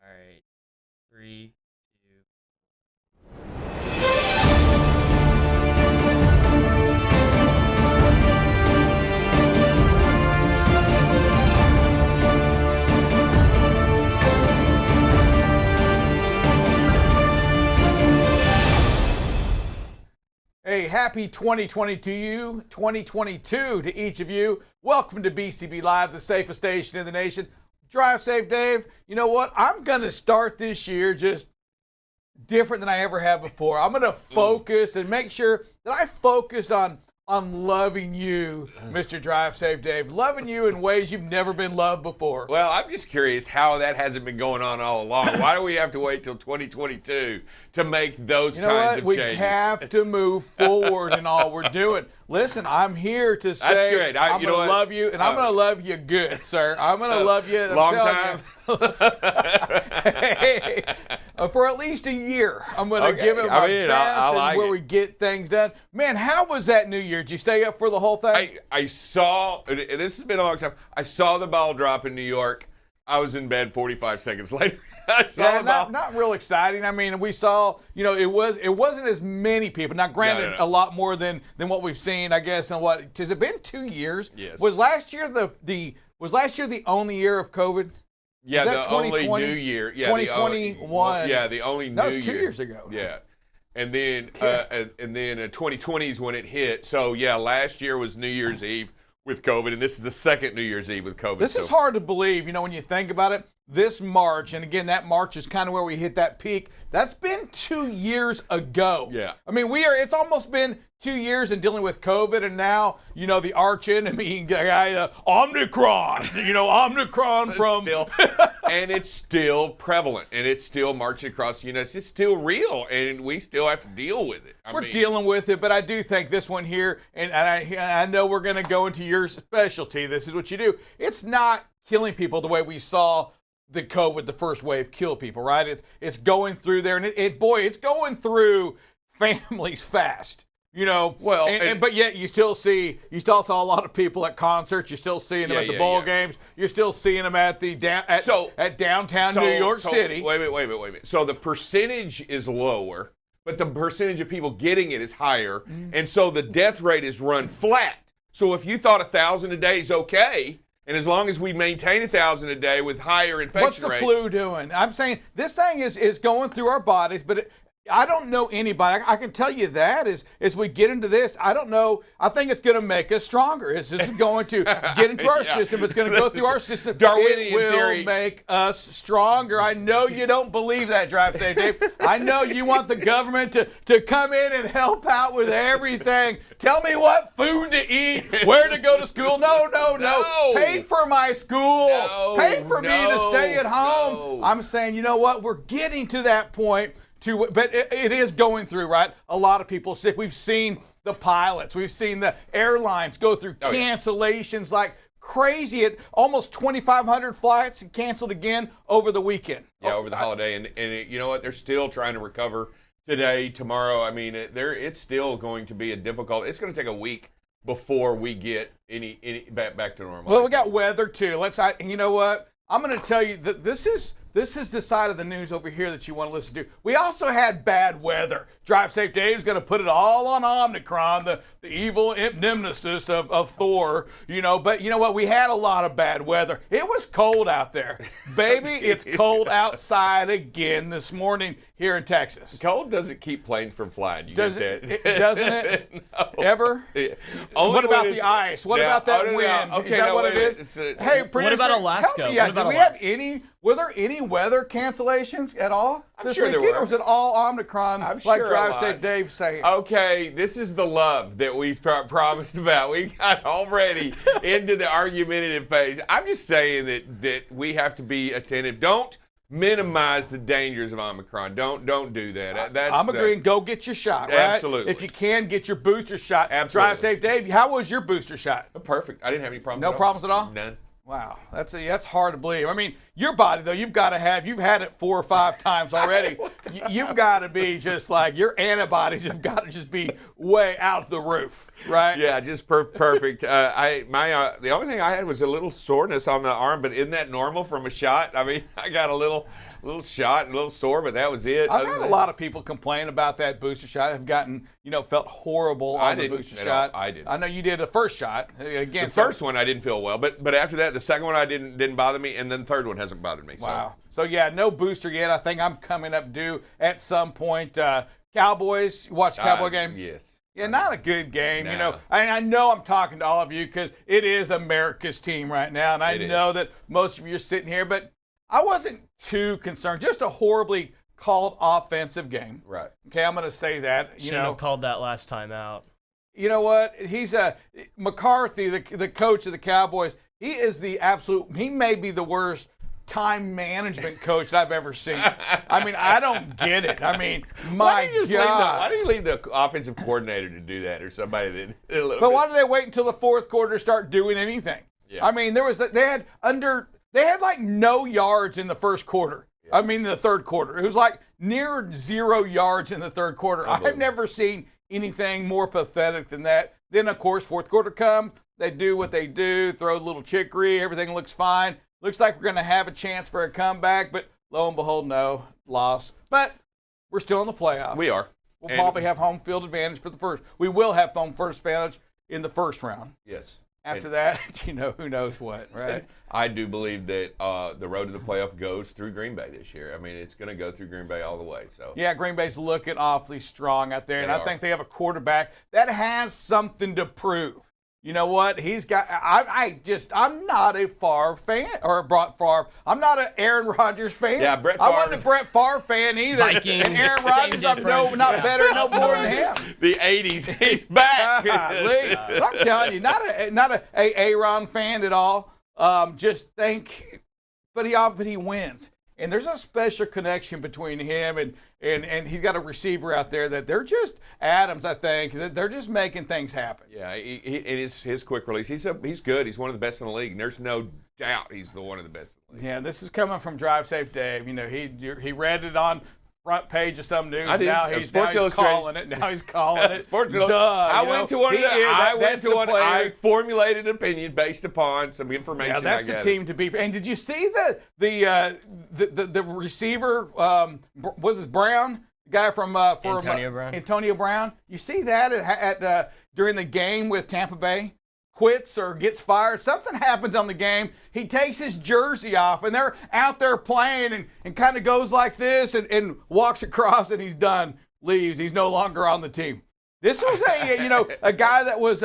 All right. 3, 2. Hey, happy 2022 to each of you. Welcome to BCB Live, the safest station in the nation. Drive safe, Dave. You know what? I'm going to start this year just different than I ever have before. I'm going to focus and make sure that I focus on loving you, Mr. Drive Safe Dave. Loving you in ways you've never been loved before. Well, I'm just curious how that hasn't been going on all along. Why do we have to wait till 2022 to make those kinds of We changes? have to move forward in all we're doing. Listen, I'm here to say That's great. I'm going to love you, and I'm going to love you good, sir. I'm going to love you. Long time? Hey, for at least a year. I'm going to give it my best I like where it. we get things done. Man, how was that New Year? Did you stay up for the whole thing? I saw, and this has been a long time, I saw the ball drop in New York. I was in bed 45 seconds later. I saw the ball. Not real exciting. I mean, we saw, it wasn't as many people. Now, granted, No. a lot more than what we've seen, I guess. And what has it been 2 years? Yes. Was last year the only year of COVID? Yeah, Was that the only 2020? New Year. Yeah, 2021. the only New Year. That was 2 years ago. Yeah. And then 2020 is when it hit. So, yeah, last year was New Year's Eve with COVID, and this is the second New Year's Eve with COVID. This is hard to believe, when you think about it. This March, and again, that March is kind of where we hit that peak. That's been 2 years ago. Yeah. I mean, it's almost been 2 years in dealing with COVID, and now, the arch enemy guy, Omicron, Omicron from. And it's still prevalent, and it's still marching across the United States. It's still real, and we still have to deal with it. We're dealing with it, but I do think this one here, and I know we're going to go into your specialty. This is what you do. It's not killing people the way we saw the COVID, the first wave, kill people, right? It's going through there, and it's going through families fast. But yet you still saw a lot of people at concerts. You're still seeing them at the bowl games. You're still seeing them at at downtown New York City. Wait a minute. So the percentage is lower, but the percentage of people getting it is higher, and so the death rate is run flat. So if you thought 1,000 a day is okay, and as long as we maintain 1,000 a day with higher infection rates. What's the flu doing? I'm saying this thing is going through our bodies, but I don't know anybody. I can tell you that as we get into this, I don't know. I think it's going to make us stronger. This is going to get into our system. It's going to go through our system. Darwinian it will theory. Make us stronger. I know you don't believe that, Drive Safe Dave. I know you want the government to come in and help out with everything. Tell me what food to eat, where to go to school. No. Pay for my school. Pay for me to stay at home. I'm saying, you know what? We're getting to that point. But it is going through, right? A lot of people sick. We've seen the pilots. We've seen the airlines go through cancellations like crazy. At almost 2,500 flights canceled again over the weekend. Yeah, over the holiday. And you know what? They're still trying to recover today, tomorrow. I mean, it's still going to be it's going to take a week before we get any back to normal. Well, we got weather too. You know what? I'm going to tell you that this is the side of the news over here that you want to listen to. We also had bad weather. Drive Safe Dave's going to put it all on Omicron, the evil nemesis of Thor, But you know what? We had a lot of bad weather. It was cold out there. Baby, it's cold outside again this morning here in Texas. Cold doesn't keep planes from flying. Doesn't it? No. Ever? Yeah. What about the ice? What about that wind? Okay, is that what it is? Hey, what about Alaska? Help me out. Were there any weather cancellations at all this sure there weekend, were. or was it all Omicron, I'm like sure Drive a lot. Safe Dave saying? Okay, this is the love that we promised about. We got already into the argumentative phase. I'm just saying that we have to be attentive. Don't minimize the dangers of Omicron. Don't do that. I'm agreeing. Go get your shot, right? Absolutely. If you can, get your booster shot. Absolutely. Drive Safe Dave, how was your booster shot? Perfect. I didn't have any problems. No problems at all? None. Wow, that's hard to believe. I mean, your body though, you've had it 4 or 5 times already. You've got to be just like, your antibodies have got to just be way out the roof, right? Yeah, just perfect. The only thing I had was a little soreness on the arm, but isn't that normal from a shot? I mean, I got a little little shot and a little sore, but that was it. I've had a lot of people complain about that booster shot. Have gotten, felt horrible on the booster shot. I did. I know you did the first shot. Again, the first one I didn't feel well, but after that, the second one I didn't bother me, and then the third one hasn't bothered me. Wow. So yeah, no booster yet. I think I'm coming up due at some point. Cowboys, you watch the Cowboy game? Yes. Yeah, not a good game, No. I know I'm talking to all of you because it is America's team right now, and I know that most of you are sitting here, but I wasn't too concerned. Just a horribly called offensive game. Right. Okay, I'm going to say that. Shouldn't have called that last time out. You know what? He's McCarthy, the coach of the Cowboys. He is he may be the worst time management coach that I've ever seen. I mean, I don't get it. I mean, my God. Why do you leave the offensive coordinator to do that, or somebody that? But why do they wait until the fourth quarter to start doing anything? Yeah. I mean, they had like no yards in the first quarter. Yeah. I mean, the third quarter. It was like near 0 yards in the third quarter. I've never seen anything more pathetic than that. Then, of course, fourth quarter comes. They do what they do, throw a little chicory. Everything looks fine. Looks like we're going to have a chance for a comeback, but lo and behold, no, loss. But we're still in the playoffs. We are. We'll probably have home field advantage for the first. We will have home first advantage in the first round. Yes. After that, who knows what, right? I do believe that the road to the playoff goes through Green Bay this year. I mean, it's going to go through Green Bay all the way. So yeah, Green Bay's looking awfully strong out there, and I think they have a quarterback that has something to prove. You know what? He's got. I'm not a Favre fan or Favre. I'm not an Aaron Rodgers fan. Yeah, Brett Favre. I wasn't a Brett Favre fan either. Vikings, and Aaron Rodgers, I'm not better, no more than him. The '80s, he's back. But I'm telling you, not a Aaron fan at all. Just think, but he wins. And there's a special connection between him and he's got a receiver out there that they're just Adams, I think. They're just making things happen. Yeah, it is his quick release. He's good. He's one of the best in the league. And there's no doubt he's one of the best in the league. Yeah, this is coming from Drive Safe Dave. He read it on front page of some news. Now he's calling it. Now he's calling it. Sports I went to one. I formulated an opinion based upon some information. Yeah, that's the team to be. And did you see the receiver? Was his Brown? The guy from Antonio Brown. You see that at during the game with Tampa Bay? Quits or gets fired, something happens on the game, he takes his jersey off, and they're out there playing and kind of goes like this and walks across, and he's done, leaves. He's no longer on the team. This was a guy that was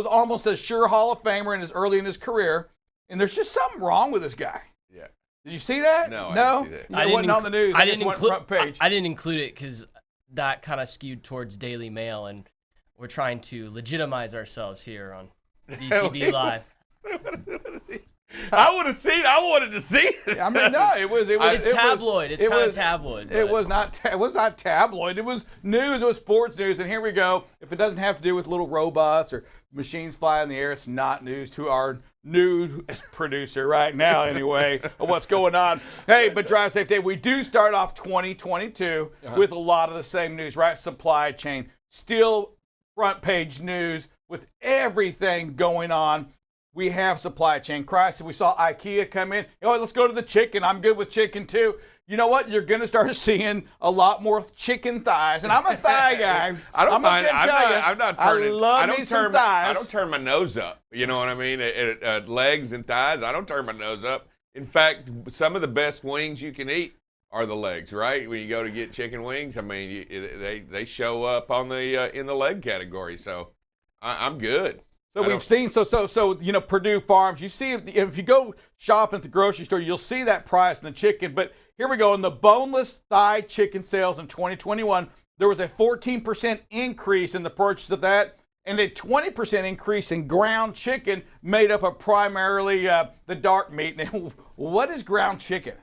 almost a sure Hall of Famer early in his career, and there's just something wrong with this guy. Yeah. Did you see that? No, I didn't see that. It wasn't on the news. I didn't include front page. I didn't include it because that kind of skewed towards Daily Mail, and we're trying to legitimize ourselves here on BCB Live. I would have seen. I wanted to see it. I mean, no, it was. It's tabloid. It's kind of tabloid. It was not. It was not tabloid. It was news. It was sports news. And here we go. If it doesn't have to do with little robots or machines flying in the air, it's not news to our news producer right now. Anyway, of what's going on. Hey, but Drive Safe Day. We do start off 2022 with a lot of the same news, right? Supply chain still front page news. With everything going on, we have supply chain crisis. We saw IKEA come in. Let's go to the chicken. I'm good with chicken too. You know what? You're going to start seeing a lot more chicken thighs, and I'm a thigh guy. I don't mind. I don't turn my nose up. You know what I mean? At legs and thighs, I don't turn my nose up. In fact, some of the best wings you can eat are the legs, right? When you go to get chicken wings, I mean, they show up on the in the leg category. So. I'm good. So we've seen Purdue Farms. You see if you go shop at the grocery store, you'll see that price in the chicken. But here we go in the boneless thigh chicken sales in 2021. There was a 14% increase in the purchase of that, and a 20% increase in ground chicken, made up of primarily the dark meat. Now, what is ground chicken?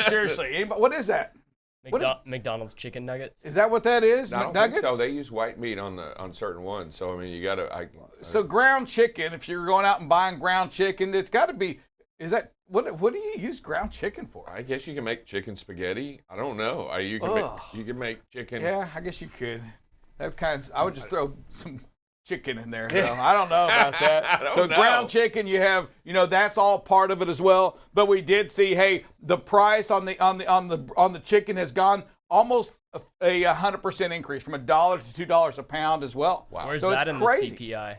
Seriously, anybody, what is that? McDonald's chicken nuggets. Is that what that is? I don't McNuggets? think so. They use white meat on certain ones. So I mean, you got to. So ground chicken. If you're going out and buying ground chicken, it's got to be. Is that what do you use ground chicken for? I guess you can make chicken spaghetti. I don't know. You can make chicken. Yeah, I guess you could. I would just throw some chicken in there. So I don't know about that. I don't so know. ground chicken, you have, that's all part of it as well. But we did see, hey, the price on the chicken has gone almost a 100% increase from $1 to $2 a pound as well. Wow. Where's So that it's in crazy. the CPI?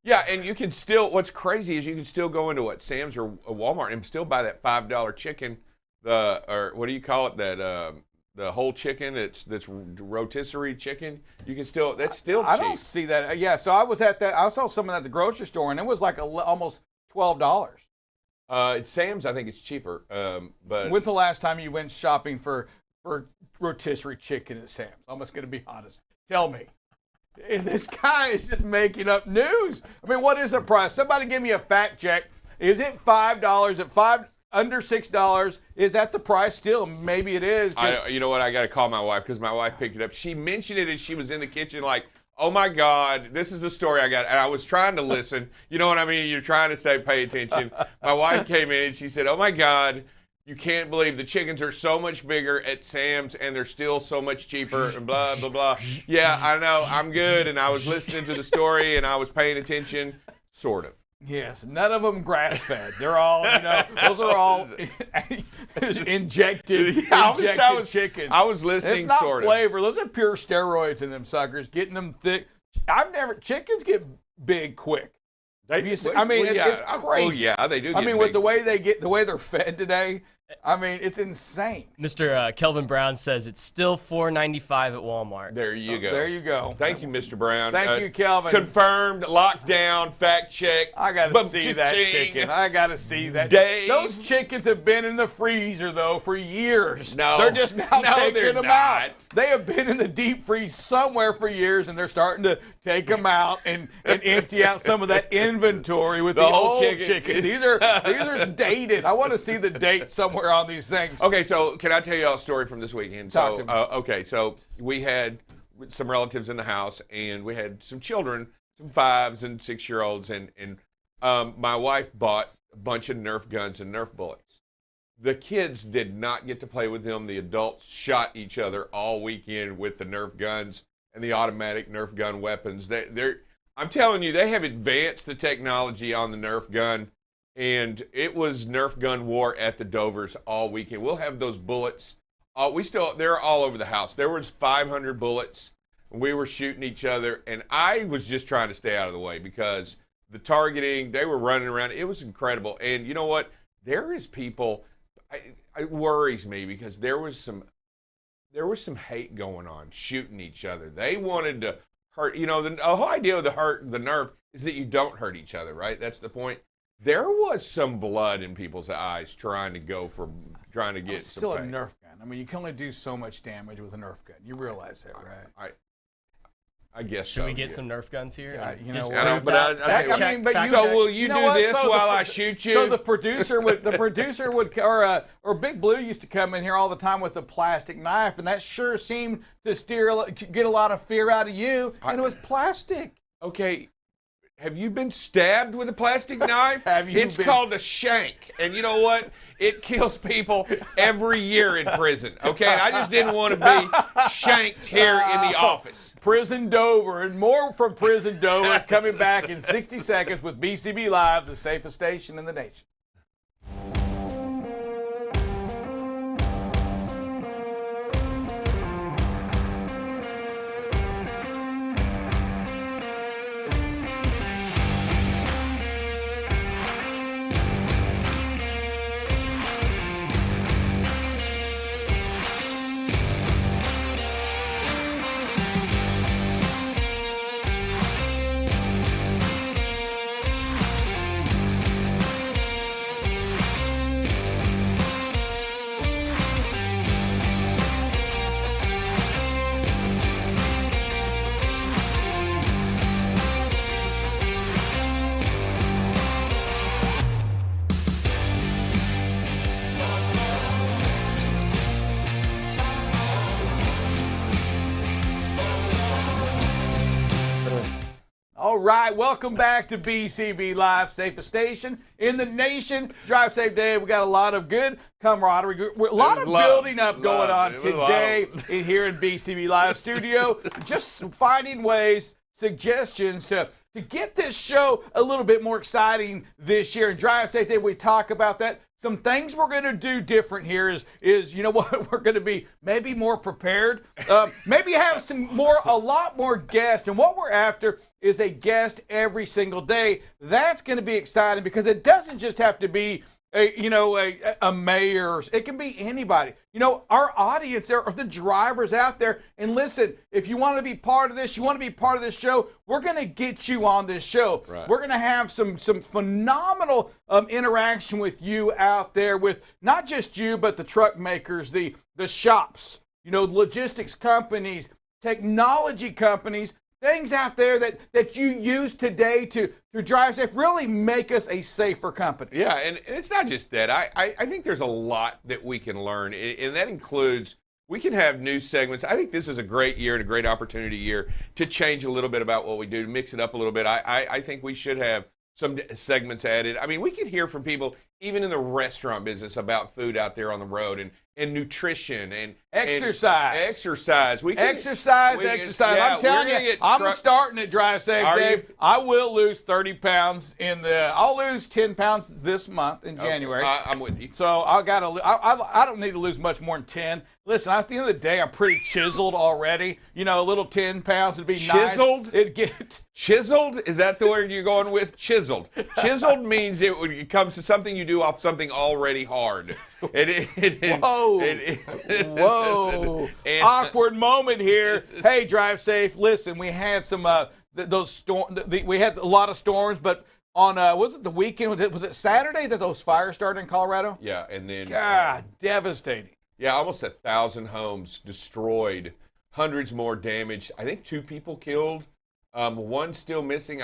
Yeah, and you can still. What's crazy is you can still go into Sam's or Walmart and still buy that $5 chicken. Or what do you call it? That the whole chicken. That's rotisserie chicken. You can still. That's still cheap. I don't see that. Yeah, so I was at that. I saw some of that at the grocery store, and it was like almost $12. At Sam's, I think it's cheaper. But When's the last time you went shopping for rotisserie chicken at Sam's? I'm just going to be honest. Tell me. And this guy is just making up news. I mean, what is the price? Somebody give me a fact check. Is it $5? At under $6? Is that the price still? Maybe it is. you know what? I got to call my wife because my wife picked it up. She mentioned it as she was in the kitchen, like, oh my God, this is a story I got. And I was trying to listen. You know what I mean? You're trying to say, pay attention. My wife came in and she said, oh my God, you can't believe the chickens are so much bigger at Sam's and they're still so much cheaper and blah, blah, blah. Yeah, I know. I'm good. And I was listening to the story and I was paying attention, sort of. Yes, none of them grass-fed. They're all, those are all injected chicken. I was listening, It's not sort of. flavor. Those are pure steroids in them suckers, getting them thick. Chickens get big quick. It's crazy. Oh yeah, they do. Get with big. the way they're fed today, it's insane. Mr. Kelvin Brown says it's still $4.95 at Walmart. There you go. There you go. Thank you, Mr. Brown. Thank you, Kelvin. Confirmed, locked down, fact check. I gotta see that chicken. I gotta see that. Dave. Those chickens have been in the freezer though for years. No. They're just now taking they're them not. out. They have been in the deep freeze somewhere for years, and they're starting to take them out and empty out some of that inventory with the whole old chicken. These are dated. I want to see the date somewhere on these things. Okay, so can I tell you a story from this weekend? Talk to me. Okay, so we had some relatives in the house, and we had some children, some 5 and 6-year-olds, and my wife bought a bunch of Nerf guns and Nerf bullets. The kids did not get to play with them. The adults shot each other all weekend with the Nerf guns and the automatic Nerf gun weapons. I'm telling you, they have advanced the technology on the Nerf gun. And it was Nerf gun war at the Dovers all weekend. We'll have those bullets. They're all over the house. There was 500 bullets. We were shooting each other, and I was just trying to stay out of the way because the targeting, they were running around. It was incredible. And you know what? There is people. It worries me because there was some hate going on, shooting each other. They wanted to hurt. The whole idea of the Nerf is that you don't hurt each other, right? That's the point. There was some blood in people's eyes trying to get It's still a Nerf gun. You can only do so much damage with a Nerf gun. You realize that, right? I guess Should we get some Nerf guns here? Yeah, Just I know, prove but that? I tell you Fact what, check. so will you know do what? this So while I shoot you? So the producer would, or Big Blue used to come in here all the time with a plastic knife, and that sure seemed to get a lot of fear out of you. And it was plastic. Okay. Have you been stabbed with a plastic knife? It's called a shank. And you know what? It kills people every year in prison. Okay? I just didn't want to be shanked here in the office. Prison Dover, and more from Prison Dover coming back in 60 seconds with BCB Live, the safest station in the nation. All right, welcome back to BCB Live, safest station in the nation. Drive safe, Dave. We got a lot of good camaraderie, a lot of building up going on today here in BCB Live studio. Just finding ways suggestions to get this show a little bit more exciting this year. And Drive Safe Day, we talk about that. Some things we're going to do different here is you know what, we're going to be maybe more prepared, maybe have a lot more guests. And what we're after is a guest every single day. That's going to be exciting because it doesn't just have to be a mayor. It can be anybody. Our audience are the drivers out there. And listen, if you want to be part of this, you want to be part of this show, we're going to get you on this show. Right. We're going to have some phenomenal interaction with you out there, with not just you, but the truck makers, the shops, logistics companies, technology companies, things out there that you use today to drive safe, really make us a safer company. Yeah, and it's not just that. I think there's a lot that we can learn, and that includes we can have new segments. I think this is a great year and a great opportunity year to change a little bit about what we do, to mix it up a little bit. I think we should have some segments added. I mean, we could hear from people, even in the restaurant business, about food out there on the road and nutrition and exercise. Exercise. Exercise. I'm telling you, I'm starting at Drive Safe, Dave. I will lose 30 pounds I'll lose 10 pounds this month in January. I'm with you. So I don't need to lose much more than 10. Listen, at the end of the day, I'm pretty chiseled already. A little 10 pounds would be chiseled? Nice. Chiseled? Is that the word you're going with? Chiseled. Chiseled means it comes to something you do off something already hard. Whoa. Awkward moment here. Hey, Drive Safe. Listen, we had some we had a lot of storms, but on was it the weekend? Was it Saturday that those fires started in Colorado? Yeah, and then devastating. Yeah, almost 1,000 homes destroyed, hundreds more damaged. I think 2 people killed. One still missing.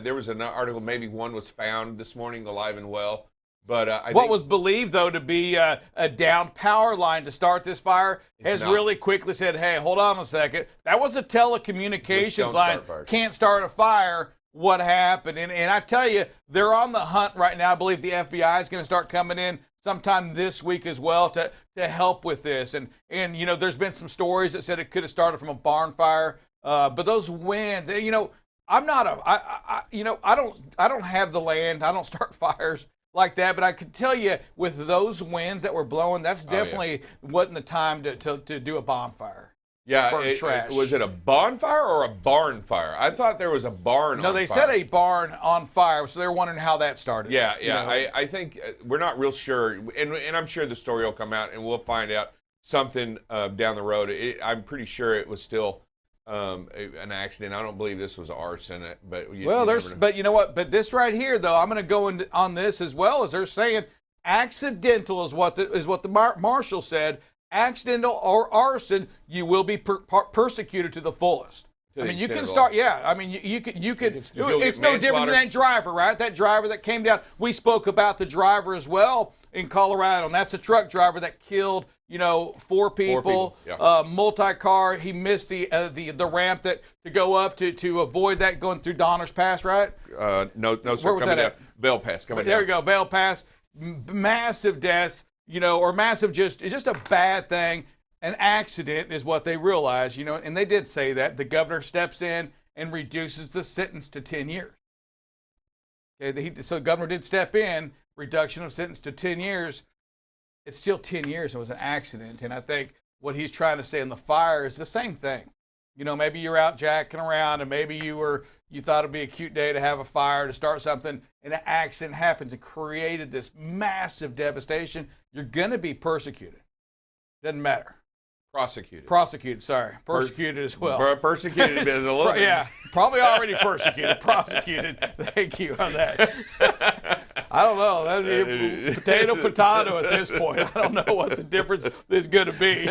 There was an article, maybe one was found this morning alive and well. But what was believed, though, to be a down power line to start this fire has really quickly said, hey, hold on a second. That was a telecommunications line. Can't start a fire. What happened? And I tell you, they're on the hunt right now. I believe the FBI is going to start coming in sometime this week as well to help with this. And there's been some stories that said it could have started from a barn fire. But those winds, I'm not I don't have the land. I don't start fires like that, but I could tell you with those winds that were blowing, that's definitely wasn't the time to do a bonfire. Yeah, was it a bonfire or a barn fire? I thought there was a barn on fire. No, they said a barn on fire, so they're wondering how that started. Yeah. I think we're not real sure, and I'm sure the story will come out, and we'll find out something down the road. I'm pretty sure it was still an accident. I don't believe this was arson, but you know what? But this right here, though, I'm going to go on this as well, as they're saying accidental is what the marshal said. Accidental or arson, you will be persecuted to the fullest. I mean, you can start. Yeah, I mean, you could. It's no different than that driver, right? That driver that came down. We spoke about the driver as well in Colorado, and that's a truck driver that killed 4 people. Yeah. Multi-car. He missed the ramp to go up to avoid that going through Donner's Pass, right? No, sir. Where was that at? Vail Pass coming down. There we go, Vail Pass. Massive deaths. Or massive, just a bad thing. An accident is what they realize, and they did say that. The governor steps in and reduces the sentence to 10 years. Okay, so the governor did step in, reduction of sentence to 10 years. It's still 10 years. It was an accident. And I think what he's trying to say in the fire is the same thing. Maybe you're out jacking around and maybe you thought it'd be a cute day to have a fire, to start something, and an accident happens and created this massive devastation. You're going to be persecuted. Doesn't matter. Prosecuted, sorry. Persecuted as well. Persecuted is a little bit. Yeah, probably already persecuted. Prosecuted. Thank you on that. I don't know. That's potato at this point. I don't know what the difference is going to be.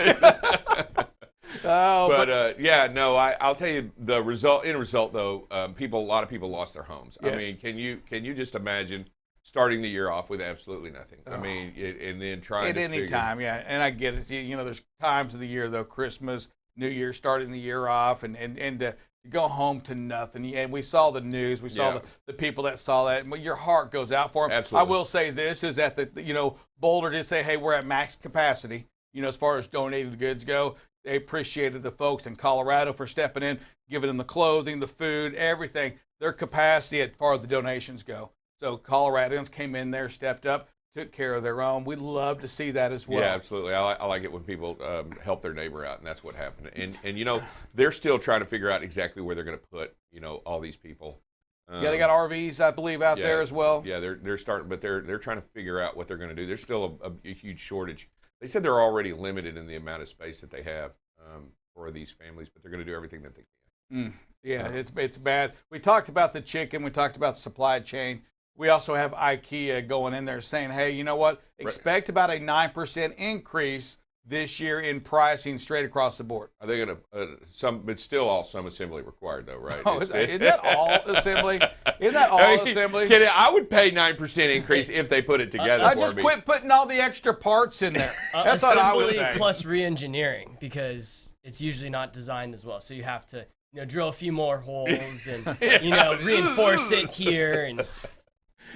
I'll tell you the result. In result, though, a lot of people lost their homes. Yes. I mean, can you just imagine starting the year off with absolutely nothing? I mean, and then trying at any time, yeah. And I get it. There's times of the year though, Christmas, New Year, starting the year off, and to go home to nothing. And we saw the news. We saw the people that saw that. And your heart goes out for them. Absolutely. I will say this is that Boulder did say, hey, we're at max capacity. As far as donated goods go. They appreciated the folks in Colorado for stepping in, giving them the clothing, the food, everything. Their capacity as far as the donations go. So Coloradans came in there, stepped up, took care of their own. We love to see that as well. Yeah, absolutely. I like it when people help their neighbor out, and that's what happened. And you know, they're still trying to figure out exactly where they're going to put, you know, all these people. Yeah, they got RVs, I believe, out there as well. Yeah, they're starting, but they're trying to figure out what they're going to do. There's still a huge shortage. They said they're already limited in the amount of space that they have for these families, but they're going to do everything that they can. Yeah, it's bad. We talked about the chicken. We talked about the supply chain. We also have IKEA going in there saying, hey, you know what? Expect about a 9% increase this year in pricing straight across the board. Are they going to it's still all some assembly required though, right? Oh, isn't that all assembly? Isn't that all assembly? Kidding. I would pay 9% increase if they put it together I for just me. quit putting all the extra parts in there. That's what I would say. Plus re-engineering, because it's usually not designed as well. So you have to, you know, drill a few more holes and you know, reinforce it here and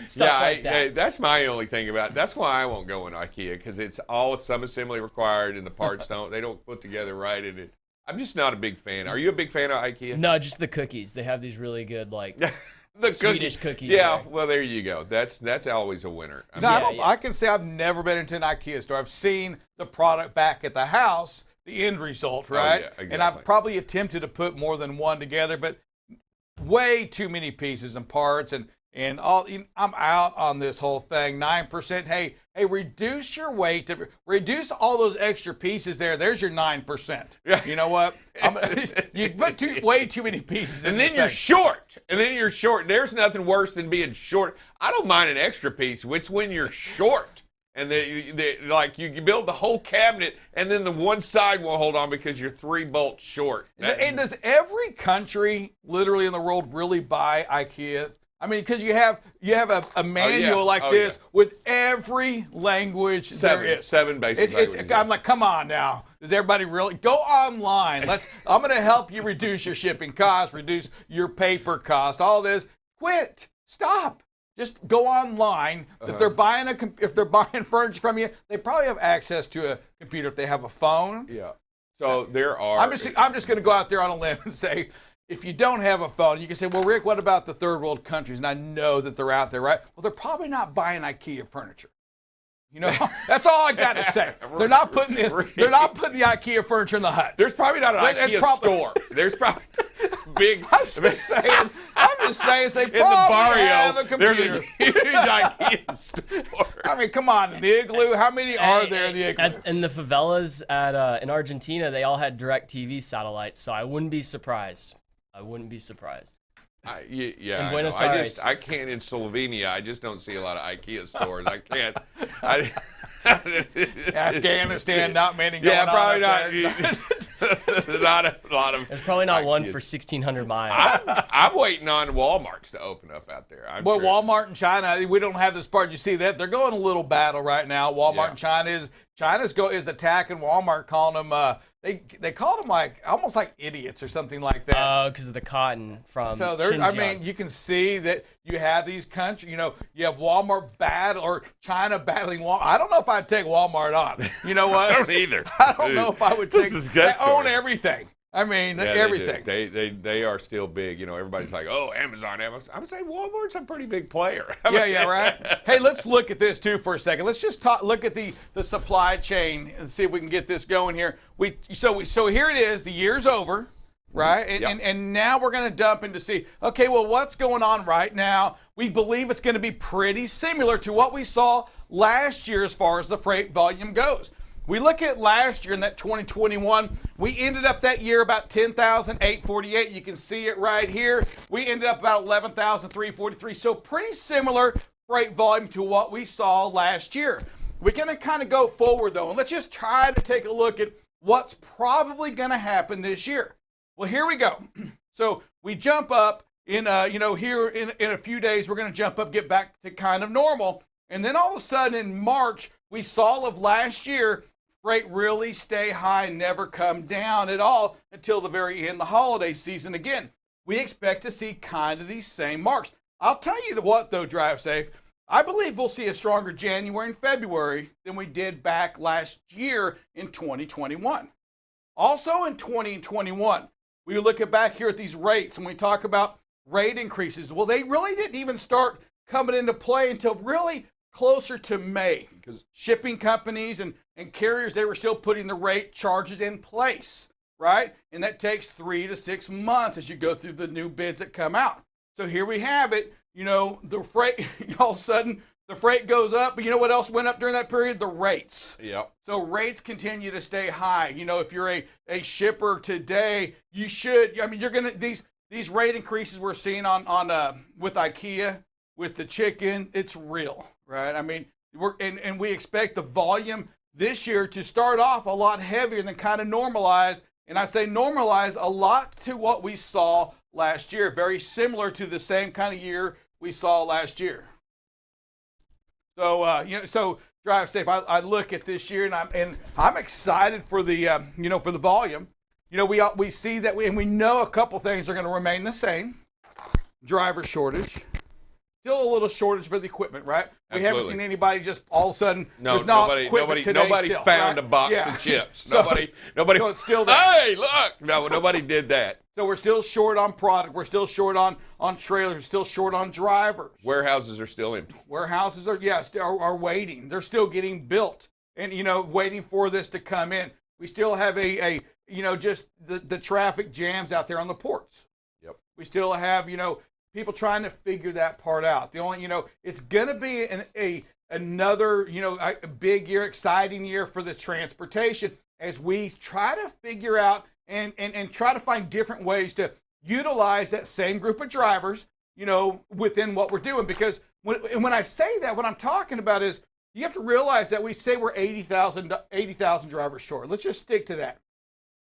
stuff like that. That's my only thing about it. That's why I won't go in IKEA, because it's all some assembly required and the parts they don't put together right. And I'm just not a big fan. Are you a big fan of IKEA? No, just the cookies. They have these really good the Swedish cookies. Yeah, right? Well, there you go. That's always a winner. I can say I've never been into an IKEA store. I've seen the product back at the house, the end result, right? Yeah, exactly. And I've probably attempted to put more than one together, but way too many pieces and parts and all. I'm out on this whole thing. 9%. Hey, reduce your weight. Reduce all those extra pieces there. There's your 9%. Yeah. You know what? You put way too many pieces in. And then you're short. There's nothing worse than being short. I don't mind an extra piece. It's when you're short. And like you build the whole cabinet, and then the one side won't hold on because you're 3 bolts short. And does every country literally in the world really buy IKEA? I mean, because you have a manual this with every language there is. 7 basic languages. I'm like, come on now. Does everybody really go online? I'm going to help you reduce your shipping costs, reduce your paper cost, all this. Quit. Stop. Just go online. If they're buying furniture from you, they probably have access to a computer if they have a phone. Yeah. So there are. I'm just going to go out there on a limb and say, if you don't have a phone, you can say, well, Rick, what about the third world countries? And I know that they're out there, right? Well, they're probably not buying IKEA furniture. You know, that's all I got to say. They're not putting the IKEA furniture in the hut. There's probably not an IKEA store. There's probably big. I'm just saying they probably have a computer. There's a huge IKEA store. I mean, come on, the Igloo. How many are there in the Igloo? In the favelas in Argentina, they all had DirecTV satellites, so I wouldn't be surprised. In Buenos Aires. I can't in Slovenia. I just don't see a lot of IKEA stores. I can't. Afghanistan, not many going on. Probably not. Not a lot of. There's probably not IKEAs. one for 1,600 miles. I'm waiting on Walmarts to open up out there. Well, sure. Walmart in China, we don't have this part. You see that? They're going a little battle right now. Walmart in China is attacking Walmart, calling them. They called them almost like idiots or something like that. Oh, because of the cotton from Xinjiang. I mean, you can see that you have these countries. You know, you have Walmart or China battling Walmart. I don't know if I'd take Walmart on. You know what? I don't either. I don't know if I would take. They own everything. I mean, everything. They are still big. You know, everybody's like, oh, Amazon. I would say Walmart's a pretty big player. Yeah, right. Hey, let's look at this too for a second. Let's just look at the supply chain and see if we can get this going here. So here it is. The year's over, right? And now we're going to dump into see. Okay, well, what's going on right now? We believe it's going to be pretty similar to what we saw last year as far as the freight volume goes. We look at last year in that 2021, we ended up that year about 10,848. You can see it right here. We ended up about 11,343. So pretty similar freight volume to what we saw last year. We're going to kind of go forward though, and let's just try to take a look at what's probably going to happen this year. Well, here we go. So we jump up in, here in a few days, we're going to jump up, get back to kind of normal. And then all of a sudden in March, we saw of last year, freight really stay high, never come down at all until the very end, the holiday season again. We expect to see kind of these same marks. I'll tell you what though, Drive Safe, I believe we'll see a stronger January and February than we did back last year in 2021. Also in 2021, we look at back here at these rates and we talk about rate increases. Well, they really didn't even start coming into play until really closer to May, because shipping companies and carriers, they were still putting the rate charges in place, right? And that takes 3 to 6 months as you go through the new bids that come out. So here we have it, the freight, all of a sudden, the freight goes up, but you know what else went up during that period? The rates. Yep. So rates continue to stay high. If you're a shipper today, you should, you're going to, these rate increases we're seeing on with IKEA, with the chicken, it's real, right? And we expect the volume this year to start off a lot heavier and then kind of normalize. And I say normalize a lot to what we saw last year, very similar to the same kind of year we saw last year. So so drive safe. I look at this year and I'm excited for the for the volume. We see that and we know a couple things are going to remain the same. Driver shortage. Still a little shortage for the equipment, right? Absolutely. We haven't seen anybody just all of a sudden. No, there's not nobody still, found right? a box of chips. Nobody. So it's still there. Hey, look! No, nobody did that. So we're still short on product. We're still short on trailers. We're still short on drivers. Warehouses are still empty. Warehouses are waiting. They're still getting built and waiting for this to come in. We still have just the traffic jams out there on the ports. Yep. We still have people trying to figure that part out. The only, it's going to be another, a big year, exciting year for the transportation as we try to figure out and try to find different ways to utilize that same group of drivers, within what we're doing. Because when I say that, what I'm talking about is you have to realize that we say we're 80,000 drivers short. Let's just stick to that.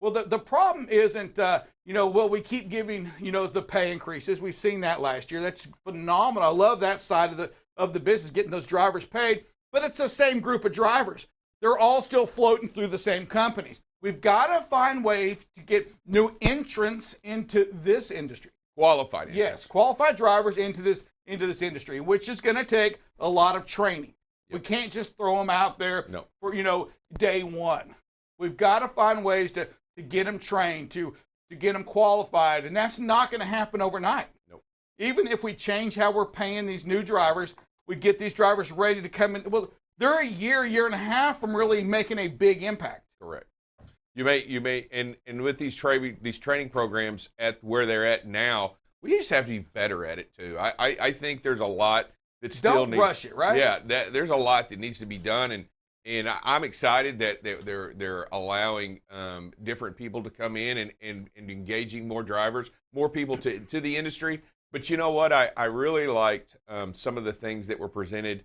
Well, the problem isn't, we keep giving, the pay increases. We've seen that last year. That's phenomenal. I love that side of the business, getting those drivers paid. But it's the same group of drivers. They're all still floating through the same companies. We've got to find ways to get new entrants into this industry. Qualified entrants. Yes, qualified drivers into this industry, which is going to take a lot of training. Yep. We can't just throw them out there for, day one. We've got to find ways to get them trained, to get them qualified, and that's not going to happen overnight. Nope. Even if we change how we're paying these new drivers, we get these drivers ready to come in. Well, they're a year and a half from really making a big impact. Correct. You may, and with these training programs at where they're at now, we just have to be better at it too. I think there's a lot that still Don't rush it, right? Yeah, there's a lot that needs to be done, and I'm excited that they're allowing different people to come in and engaging more drivers, more people to the industry. But you know what? I really liked some of the things that were presented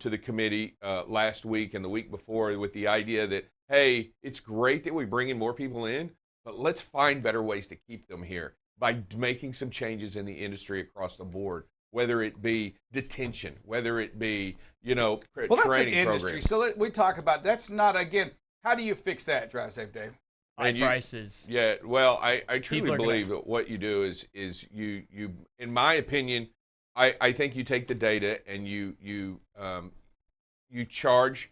to the committee last week and the week before, with the idea that, hey, it's great that we bring in more people in, but let's find better ways to keep them here by making some changes in the industry across the board, whether it be detention, whether it be, well, that's training an industry. programs. So we talk about, that's not, again, how do you fix that, Drive Safe Dave? High prices. Yeah, well, I truly believe that what you do is you in my opinion, I think you take the data and you charge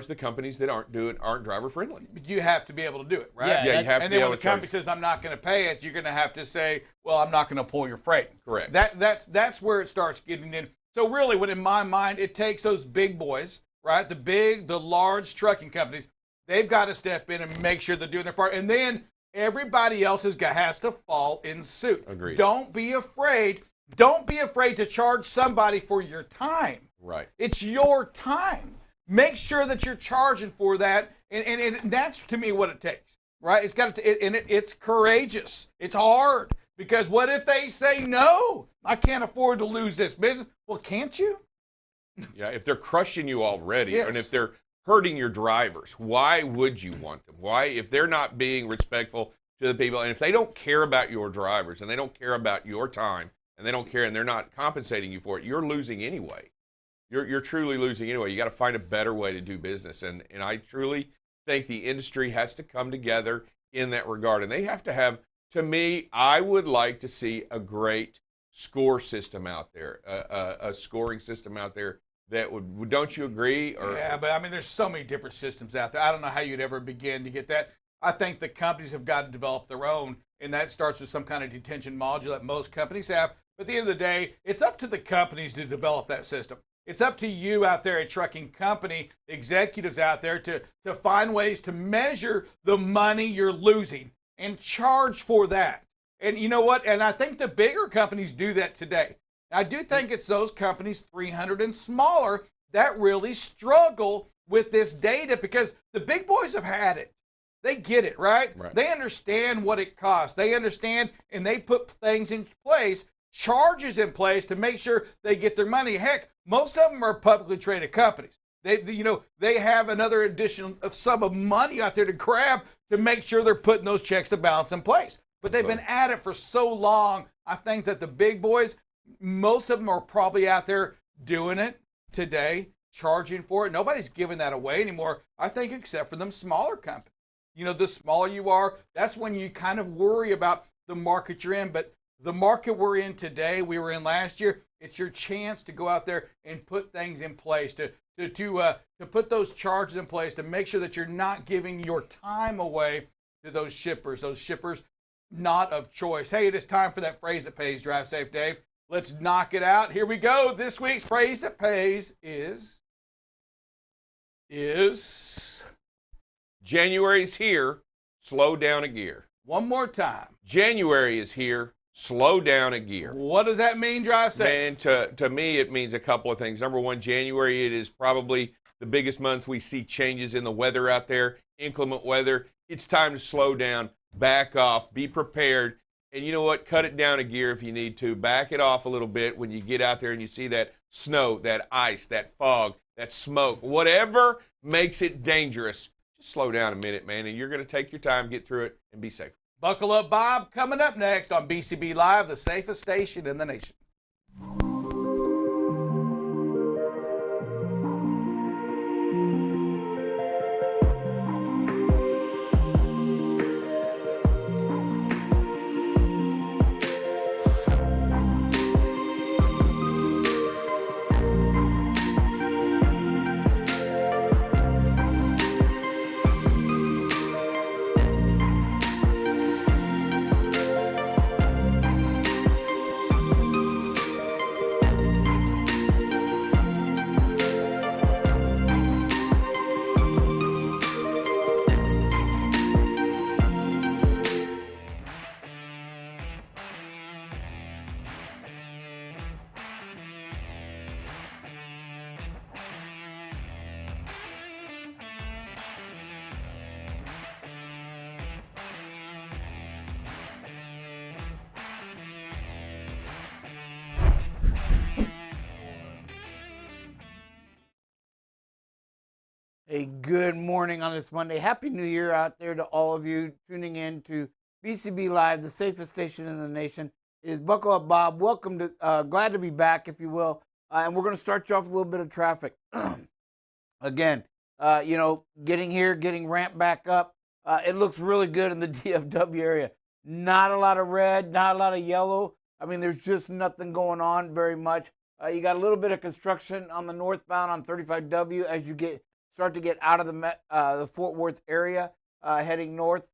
the companies that aren't driver friendly. But you have to be able to do it, right? Yeah, you have to and be then able when to the company says, I'm not going to pay it, you're going to have to say, well, I'm not going to pull your freight. Correct. That's where it starts getting in. So really, when in my mind, it takes those big boys, right? The large trucking companies, they've got to step in and make sure they're doing their part. And then everybody else has to fall in suit. Agreed. Don't be afraid. Don't be afraid to charge somebody for your time. Right. It's your time. Make sure that you're charging for that, and that's to me what it takes, right? It's courageous. It's hard, because what if they say no? I can't afford to lose this business. Well, can't you? Yeah, if they're crushing you already, Yes. and if they're hurting your drivers, why would you want them? Why, if they're not being respectful to the people, and if they don't care about your drivers, and they don't care about your time, and they don't care, and they're not compensating you for it, you're losing anyway. You're truly losing anyway. You got to find a better way to do business, and I truly think the industry has to come together in that regard, and they have to have. To me, I would like to see a great score system out there, a scoring system out there that would. Don't you agree? Yeah, but I mean, there's so many different systems out there. I don't know how you'd ever begin to get that. I think the companies have got to develop their own, and that starts with some kind of detention module that most companies have. But at the end of the day, it's up to the companies to develop that system. It's up to you out there, a trucking company, executives out there, to find ways to measure the money you're losing and charge for that. And you know what? And I think the bigger companies do that today. I do think it's those companies 300 and smaller that really struggle with this data, because the big boys have had it. They get it, right? They understand what it costs. They understand, and they put things in place, charges in place to make sure they get their money. Heck, most of them are publicly traded companies. They have another additional sum of money out there to grab to make sure they're putting those checks and balance in place. But they've been at it for so long. I think that the big boys, most of them are probably out there doing it today, charging for it. Nobody's giving that away anymore, I think, except for them smaller companies. The smaller you are, that's when you kind of worry about the market you're in. But the market we're in today, we were in last year, it's your chance to go out there and put things in place, to put those charges in place, to make sure that you're not giving your time away to those shippers not of choice. Hey, it is time for that phrase that pays. Drive safe, Dave. Let's knock it out. Here we go. This week's phrase that pays is January's here, slow down a gear. One more time. January is here, slow down a gear. What does that mean, Drive Safe? Man, to me, it means a couple of things. Number one, January, it is probably the biggest month we see changes in the weather out there, inclement weather. It's time to slow down, back off, be prepared. And you know what? Cut it down a gear if you need to. Back it off a little bit when you get out there and you see that snow, that ice, that fog, that smoke, whatever makes it dangerous. Just slow down a minute, man, and you're going to take your time, get through it, and be safe. Buckle up, Bob. Coming up next on BCB Live, the safest station in the nation. A good morning on this Monday. Happy New Year out there to all of you tuning in to BCB Live, the safest station in the nation. It is Buckle Up Bob. Welcome to, glad to be back, if you will. And we're going to start you off with a little bit of traffic. Again, getting here, getting ramped back up. It looks really good in the DFW area. Not a lot of red, not a lot of yellow. I mean, there's just nothing going on very much. You got a little bit of construction on the northbound on 35W as you start to get out of the Fort Worth area, heading north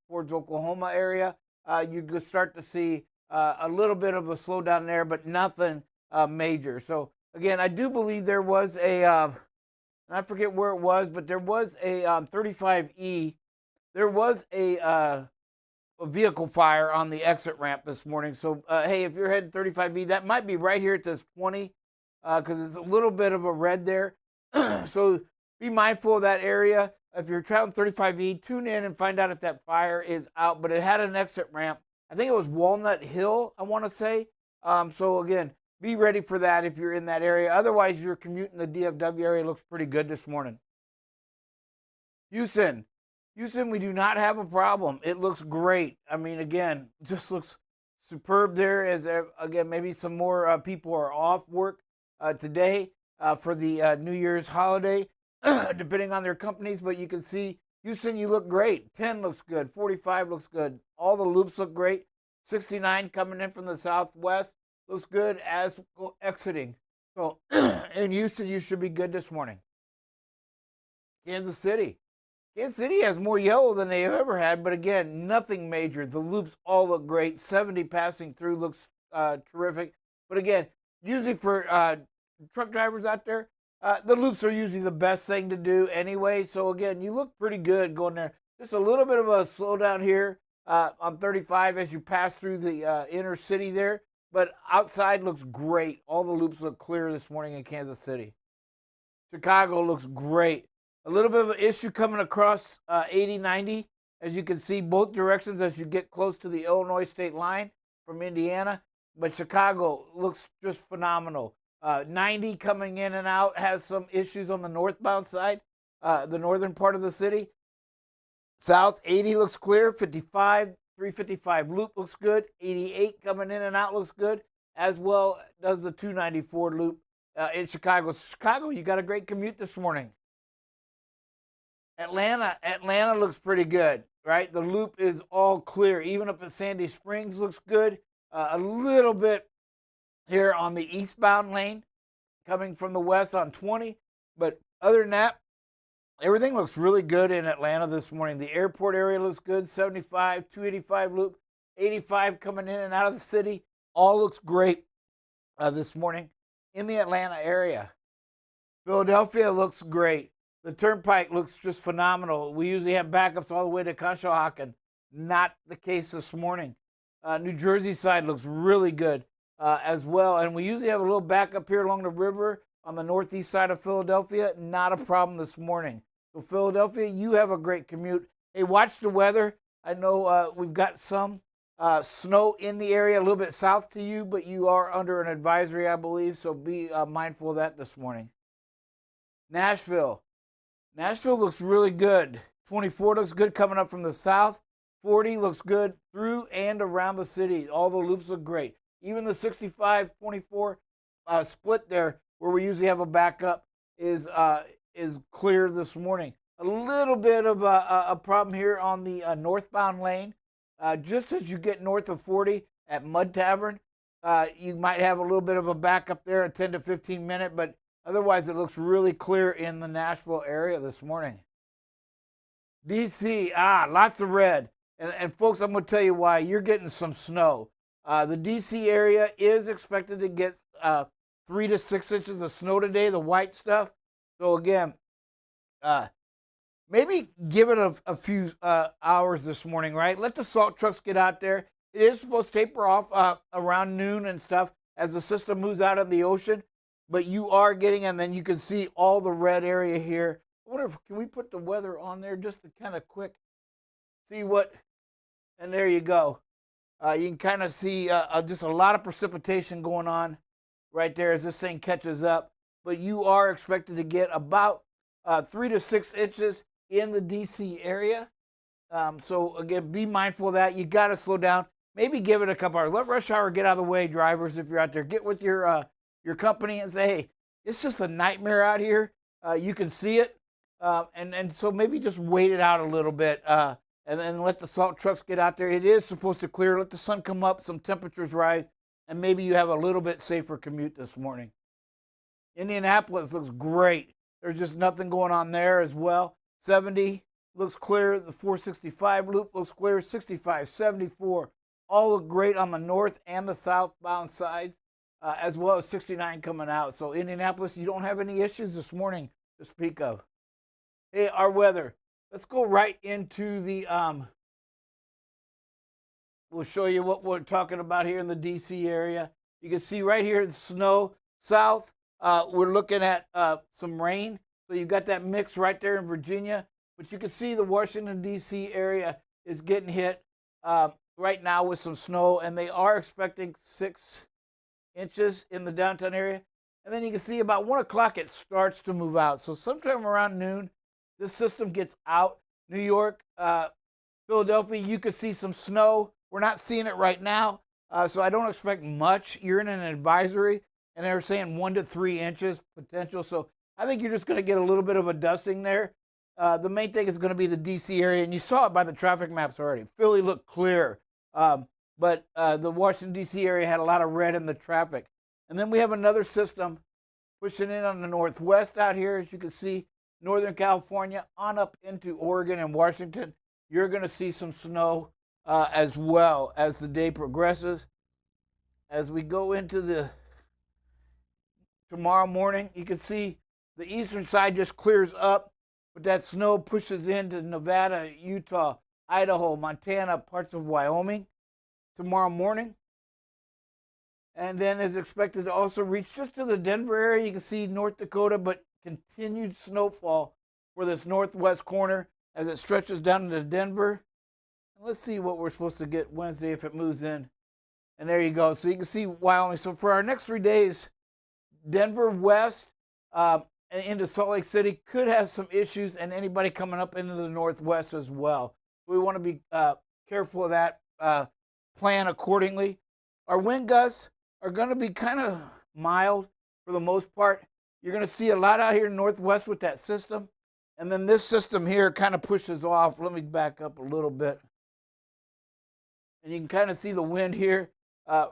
towards Oklahoma area. You could start to see a little bit of a slowdown there, but nothing major. So again, I do believe there was and I forget where it was, but there was a 35E. There was a vehicle fire on the exit ramp this morning. So hey, if you're heading 35E, that might be right here at this 20, because it's a little bit of a red there. So be mindful of that area. If you're traveling 35E, tune in and find out if that fire is out. But it had an exit ramp. I think it was Walnut Hill, I want to say. So again, be ready for that if you're in that area. Otherwise, you're commuting the DFW area. Looks pretty good this morning. Houston, we do not have a problem. It looks great. I mean, again, just looks superb there. As again, maybe some more people are off work today for the New Year's holiday. Depending on their companies, but you can see Houston, you look great. 10 looks good. 45 looks good. All the loops look great. 69 coming in from the southwest looks good as exiting. So in Houston, you should be good this morning. Kansas City, Kansas City has more yellow than they've ever had, but again, nothing major. The loops all look great. 70 passing through looks terrific. But again, usually for truck drivers out there, the loops are usually the best thing to do anyway. So again, you look pretty good going there. Just a little bit of a slowdown here on 35 as you pass through the inner city there. But outside looks great. All the loops look clear this morning in Kansas City. Chicago looks great. A little bit of an issue coming across 80-90. As you can see, both directions as you get close to the Illinois state line from Indiana. But Chicago looks just phenomenal. 90 coming in and out has some issues on the northbound side, the northern part of the city. South 80 looks clear. 55, 355 loop looks good. 88 coming in and out looks good, as well does the 294 loop in Chicago. Chicago, you got a great commute this morning. Atlanta looks pretty good, right? The loop is all clear. Even up at Sandy Springs looks good. A little bit here on the eastbound lane coming from the west on 20. But other than that, everything looks really good in Atlanta this morning. The airport area looks good. 75, 285 loop, 85 coming in and out of the city. All looks great this morning in the Atlanta area. Philadelphia looks great. The turnpike looks just phenomenal. We usually have backups all the way to Conshohocken. Not the case this morning. New Jersey side looks really good as well. And we usually have a little backup here along the river on the northeast side of Philadelphia. Not a problem this morning. So Philadelphia, you have a great commute. Hey, watch the weather. I know we've got some snow in the area a little bit south to you, but you are under an advisory, I believe. So be mindful of that this morning. Nashville looks really good. 24 looks good coming up from the south. 40 looks good through and around the city. All the loops look great. Even the 65-24 split there, where we usually have a backup, is clear this morning. A little bit of a problem here on the northbound lane. Just as you get north of 40 at Mud Tavern, you might have a little bit of a backup there, a 10 to 15 minute, but otherwise, it looks really clear in the Nashville area this morning. D.C., lots of red. And folks, I'm going to tell you why. You're getting some snow. The D.C. area is expected to get 3 to 6 inches of snow today, the white stuff. So, again, maybe give it a few hours this morning, right? Let the salt trucks get out there. It is supposed to taper off around noon and stuff as the system moves out of the ocean. But you are getting, and then you can see all the red area here. I wonder if, can we put the weather on there just to kind of quick see what, and there you go. You can kind of see just a lot of precipitation going on right there as this thing catches up. But you are expected to get about 3 to 6 inches in the D.C. area. So, again, be mindful of that. You got to slow down. Maybe give it a couple hours. Let rush hour get out of the way, drivers, if you're out there. Get with your company and say, hey, it's just a nightmare out here. You can see it. And so maybe just wait it out a little bit and then let the salt trucks get out there. It is supposed to clear. Let the sun come up, some temperatures rise, and maybe you have a little bit safer commute this morning. Indianapolis looks great. There's just nothing going on there as well. 70 looks clear. The 465 loop looks clear. 65, 74, all look great on the north and the southbound sides. As well as 69 coming out. So Indianapolis, you don't have any issues this morning to speak of. Hey, our weather. Let's go right into the, we'll show you what we're talking about here in the D.C. area. You can see right here the snow. South, we're looking at some rain. So you've got that mix right there in Virginia. But you can see the Washington, D.C. area is getting hit right now with some snow. And they are expecting 6 inches in the downtown area. And then you can see about 1 o'clock it starts to move out. So sometime around noon, this system gets out. New York, Philadelphia, you could see some snow. We're not seeing it right now, so I don't expect much. You're in an advisory, and they're saying 1 to 3 inches potential. So I think you're just going to get a little bit of a dusting there. The main thing is going to be the D.C. area, and you saw it by the traffic maps already. Philly looked clear. But the Washington, D.C. area had a lot of red in the traffic. And then we have another system pushing in on the northwest out here, as you can see. Northern California on up into Oregon and Washington, you're going to see some snow as well as the day progresses. As we go into the tomorrow morning, you can see the eastern side just clears up, but that snow pushes into Nevada, Utah, Idaho, Montana, parts of Wyoming tomorrow morning. And then is expected to also reach just to the Denver area. You can see North Dakota, but continued snowfall for this northwest corner as it stretches down into Denver. And let's see what we're supposed to get Wednesday if it moves in. And there you go. So you can see Wyoming. So for our next 3 days, Denver west and into Salt Lake City could have some issues, and anybody coming up into the northwest as well. We want to be careful of that, plan accordingly. Our wind gusts are going to be kind of mild for the most part. You're going to see a lot out here in northwest with that system. And then this system here kind of pushes off. Let me back up a little bit. And you can kind of see the wind here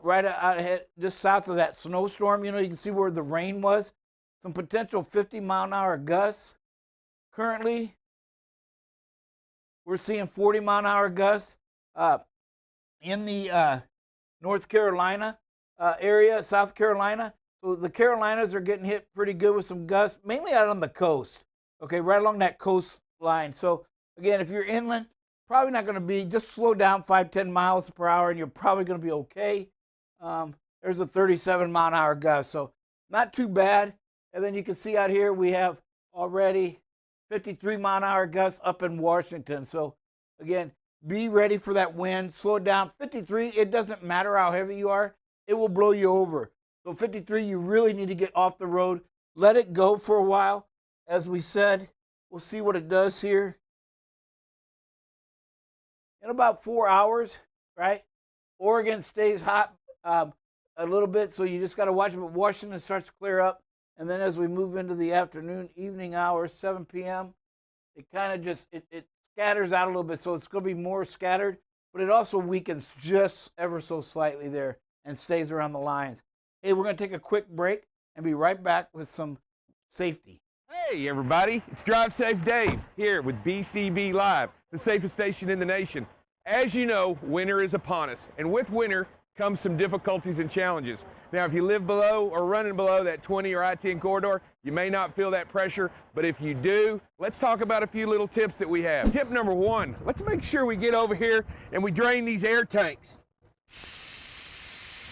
right out ahead, just south of that snowstorm. You know, you can see where the rain was. Some potential 50-mile-an-hour gusts. Currently, we're seeing 40-mile-an-hour gusts in the North Carolina area, South Carolina. So the Carolinas are getting hit pretty good with some gusts, mainly out on the coast, okay, right along that coastline. So, again, if you're inland, probably not going to be, just slow down 5-10 miles per hour, and you're probably going to be okay. There's a 37-mile-an-hour gust, so not too bad. And then you can see out here we have already 53-mile-an-hour gusts up in Washington. So, again, be ready for that wind. Slow it down. 53, it doesn't matter how heavy you are. It will blow you over. So 53, you really need to get off the road. Let it go for a while. As we said, we'll see what it does here. In about 4 hours, right? Oregon stays hot a little bit, so you just got to watch it. But Washington starts to clear up. And then as we move into the afternoon, evening hours, 7 p.m., it kind of just, it scatters out a little bit. So it's going to be more scattered, but it also weakens just ever so slightly there and stays around the lines. Hey, we're going to take a quick break and be right back with some safety. Hey, everybody. It's Drive Safe Dave here with BCB Live, the safest station in the nation. As you know, winter is upon us, and with winter comes some difficulties and challenges. Now, if you live below or running below that 20 or I-10 corridor, you may not feel that pressure, but if you do, let's talk about a few little tips that we have. Tip number one, let's make sure we get over here and we drain these air tanks.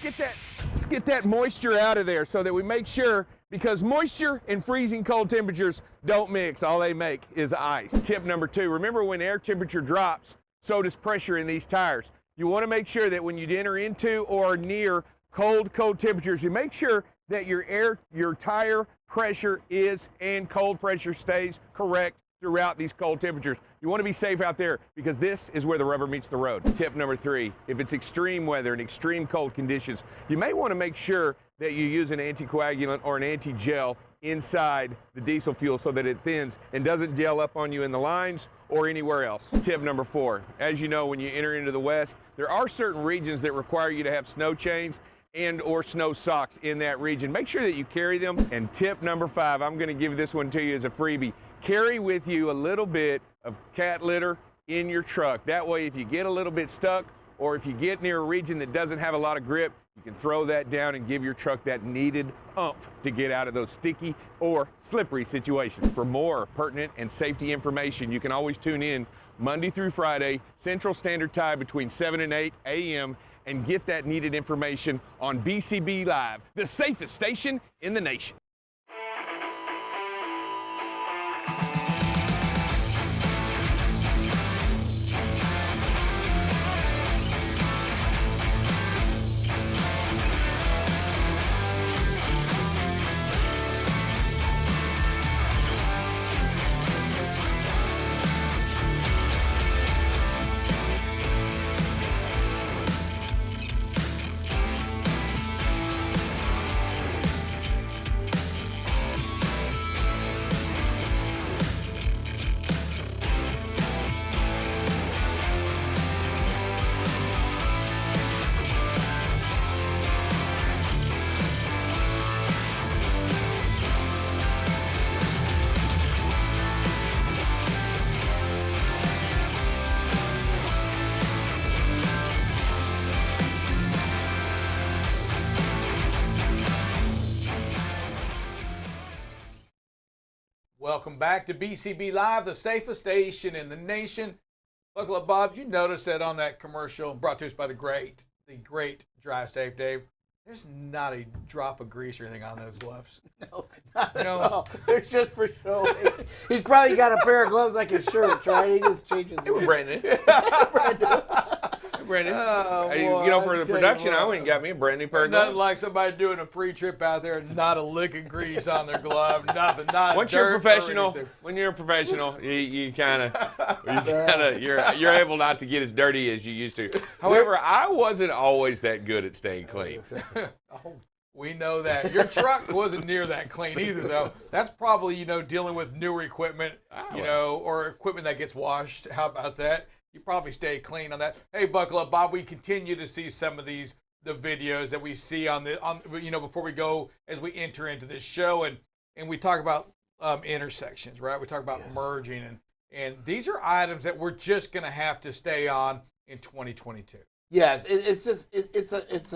Let's get that moisture out of there so that we make sure, because moisture and freezing cold temperatures don't mix. All they make is ice. Tip number two, remember when air temperature drops, so does pressure in these tires. You want to make sure that when you enter into or near cold temperatures, you make sure that your tire pressure is and cold pressure stays correct throughout these cold temperatures. You want to be safe out there because this is where the rubber meets the road. Tip number three, if it's extreme weather and extreme cold conditions, you may want to make sure that you use an anticoagulant or an anti-gel inside the diesel fuel so that it thins and doesn't gel up on you in the lines or anywhere else. Tip number four, as you know, when you enter into the West, there are certain regions that require you to have snow chains and or snow socks in that region. Make sure that you carry them. And tip number five, I'm going to give this one to you as a freebie. Carry with you a little bit of cat litter in your truck. That way, if you get a little bit stuck or if you get near a region that doesn't have a lot of grip, you can throw that down and give your truck that needed oomph to get out of those sticky or slippery situations. For more pertinent and safety information, you can always tune in Monday through Friday, Central Standard Time between 7 and 8 a.m. and get that needed information on BCB Live, the safest station in the nation. Welcome back to BCB Live, the safest station in the nation. Buckle up, Bob. Did you notice that on that commercial brought to us by the great Drive Safe Dave? There's not a drop of grease or anything on those gloves. No, not at all. They're just for show. He's probably got a pair of gloves like his shirt, right? He just changes. It was Brandon. Brandon. Oh, Hey, boy, for the I tell you production, I what. went and got me a brand new pair of Nothing gloves. like somebody doing a pre-trip out there, not a lick of grease on their glove, nothing, not Once dirt you're a or professional, anything. when you're a professional, you're able not to get as dirty as you used to. However, I wasn't always that good at staying clean. Oh, we know that. Your truck wasn't near that clean either, though. That's probably, dealing with newer equipment, or equipment that gets washed. How about that? You probably stay clean on that. Hey, buckle up, Bob. We continue to see some of the videos that we see before we go, as we enter into this show, and we talk about intersections, right? We talk about merging, and these are items that we're just going to have to stay on in 2022. Yes, it's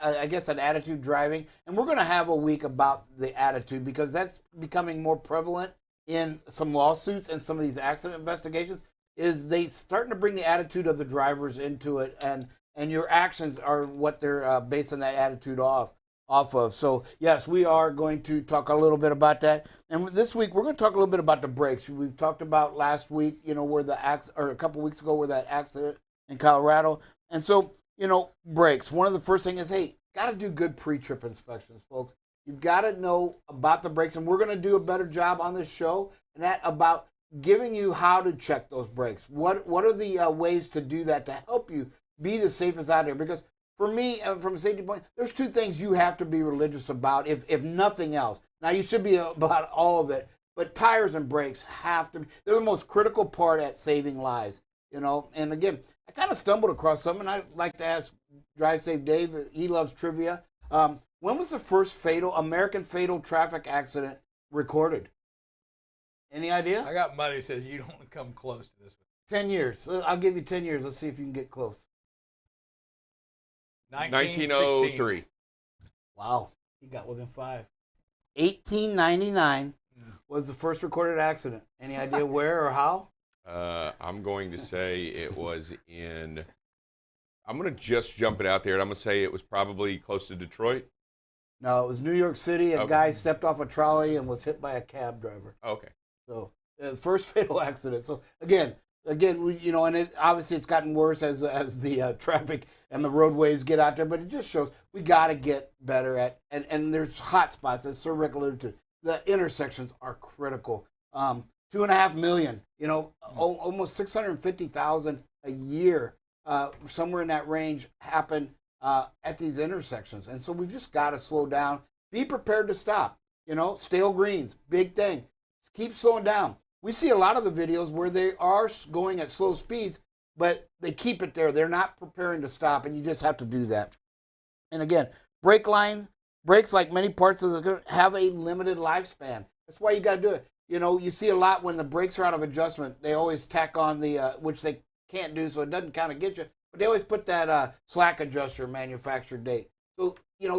I guess an attitude driving, and we're going to have a week about the attitude because that's becoming more prevalent in some lawsuits and some of these accident investigations. Is they starting to bring the attitude of the drivers into it, and your actions are what they're basing that attitude off of. So yes, we are going to talk a little bit about that, and this week we're going to talk a little bit about the brakes. We've talked about last week, where a couple weeks ago, where that accident in Colorado, and so brakes. One of the first things is, hey, got to do good pre-trip inspections, folks. You've got to know about the brakes, and we're going to do a better job on this show, and that about giving you how to check those brakes. What are the ways to do that to help you be the safest out there? Because for me, from a safety point, there's two things you have to be religious about, if nothing else. Now, you should be about all of it, but tires and brakes have to be. They're the most critical part at saving lives, And again, I kind of stumbled across something. I'd like to ask Drive Safe Dave. He loves trivia. When was the first American fatal traffic accident recorded? Any idea? I got money that says you don't come close to this one. 10 years. I'll give you 10 years. Let's see if you can get close. 1903. Wow. You got within 5. 1899 was the first recorded accident. Any idea where or how? I'm going to say it was I'm going to just jump it out there, and I'm going to say it was probably close to Detroit. No, it was New York City. A guy stepped off a trolley and was hit by a cab driver. Okay. So, first fatal accident. So, again, and obviously it's gotten worse as the traffic and the roadways get out there, but it just shows we got to get better at, and there's hot spots, as Sir Rick alluded to. The intersections are critical. 2.5 million, almost 650,000 a year, somewhere in that range, happen at these intersections. And so we've just got to slow down. Be prepared to stop. Stale greens, big thing. Keep slowing down. We see a lot of the videos where they are going at slow speeds, but they keep it there. They're not preparing to stop, and you just have to do that. And again, brakes, like many parts of the have a limited lifespan. That's why you got to do it. You see a lot when the brakes are out of adjustment, they always tack on which they can't do, so it doesn't kind of get you, but they always put that slack adjuster manufacturer date. So,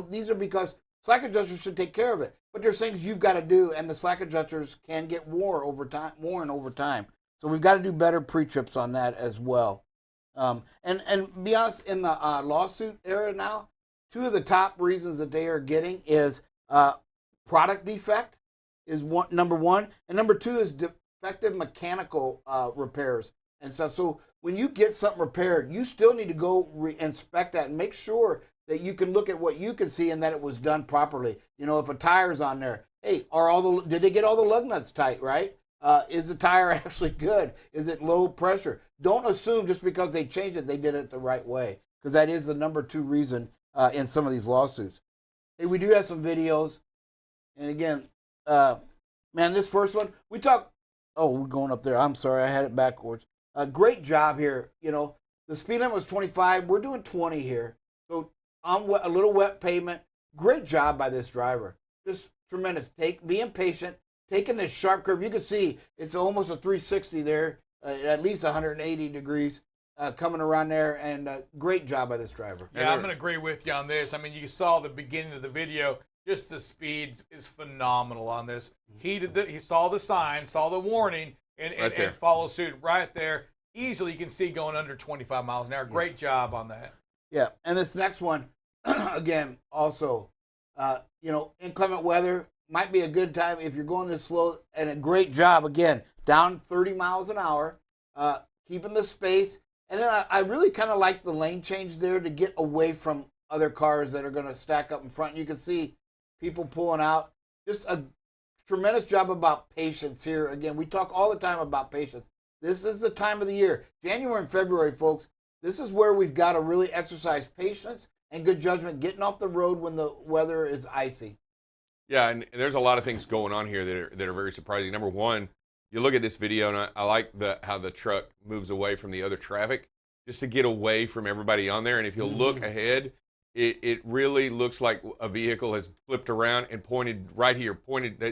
these are because slack adjusters should take care of it. But there's things you've got to do, and the slack adjusters can get worn over time. So we've got to do better pre-trips on that as well. And be honest, in the lawsuit era now, 2 of the top reasons that they are getting is product defect is number 1, and number 2 is defective mechanical repairs and stuff. So when you get something repaired, you still need to go inspect that and make sure that you can look at what you can see and that it was done properly. If a tire's on there, hey, did they get all the lug nuts tight, right? Is the tire actually good? Is it low pressure? Don't assume just because they changed it, they did it the right way, because that is the number 2 reason in some of these lawsuits. Hey, we do have some videos. And again, this first one, we're going up there. I'm sorry, I had it backwards. Great job here. The speed limit was 25. We're doing 20 here. So on a little wet pavement. Great job by this driver. Just tremendous. Being patient, taking this sharp curve. You can see it's almost a 360 there, at least 180 degrees coming around there, and great job by this driver. Yeah, I'm going to agree with you on this. I mean, you saw the beginning of the video. just the speed is phenomenal on this. He saw the sign, saw the warning, and followed suit right there. Easily, you can see going under 25 miles an hour. Great job on that. Yeah, and this next one, again, also, inclement weather might be a good time if you're going this slow, and a great job, again, down 30 miles an hour, keeping the space. And then I really kind of like the lane change there to get away from other cars that are going to stack up in front. You can see people pulling out. Just a tremendous job about patience here. Again, we talk all the time about patience. This is the time of the year. January and February, folks, this is where we've got to really exercise patience and good judgment, getting off the road when the weather is icy. Yeah, and there's a lot of things going on here that are very surprising. Number one, you look at this video, and I like how the truck moves away from the other traffic just to get away from everybody on there. And if you look ahead, it really looks like a vehicle has flipped around and pointed right here.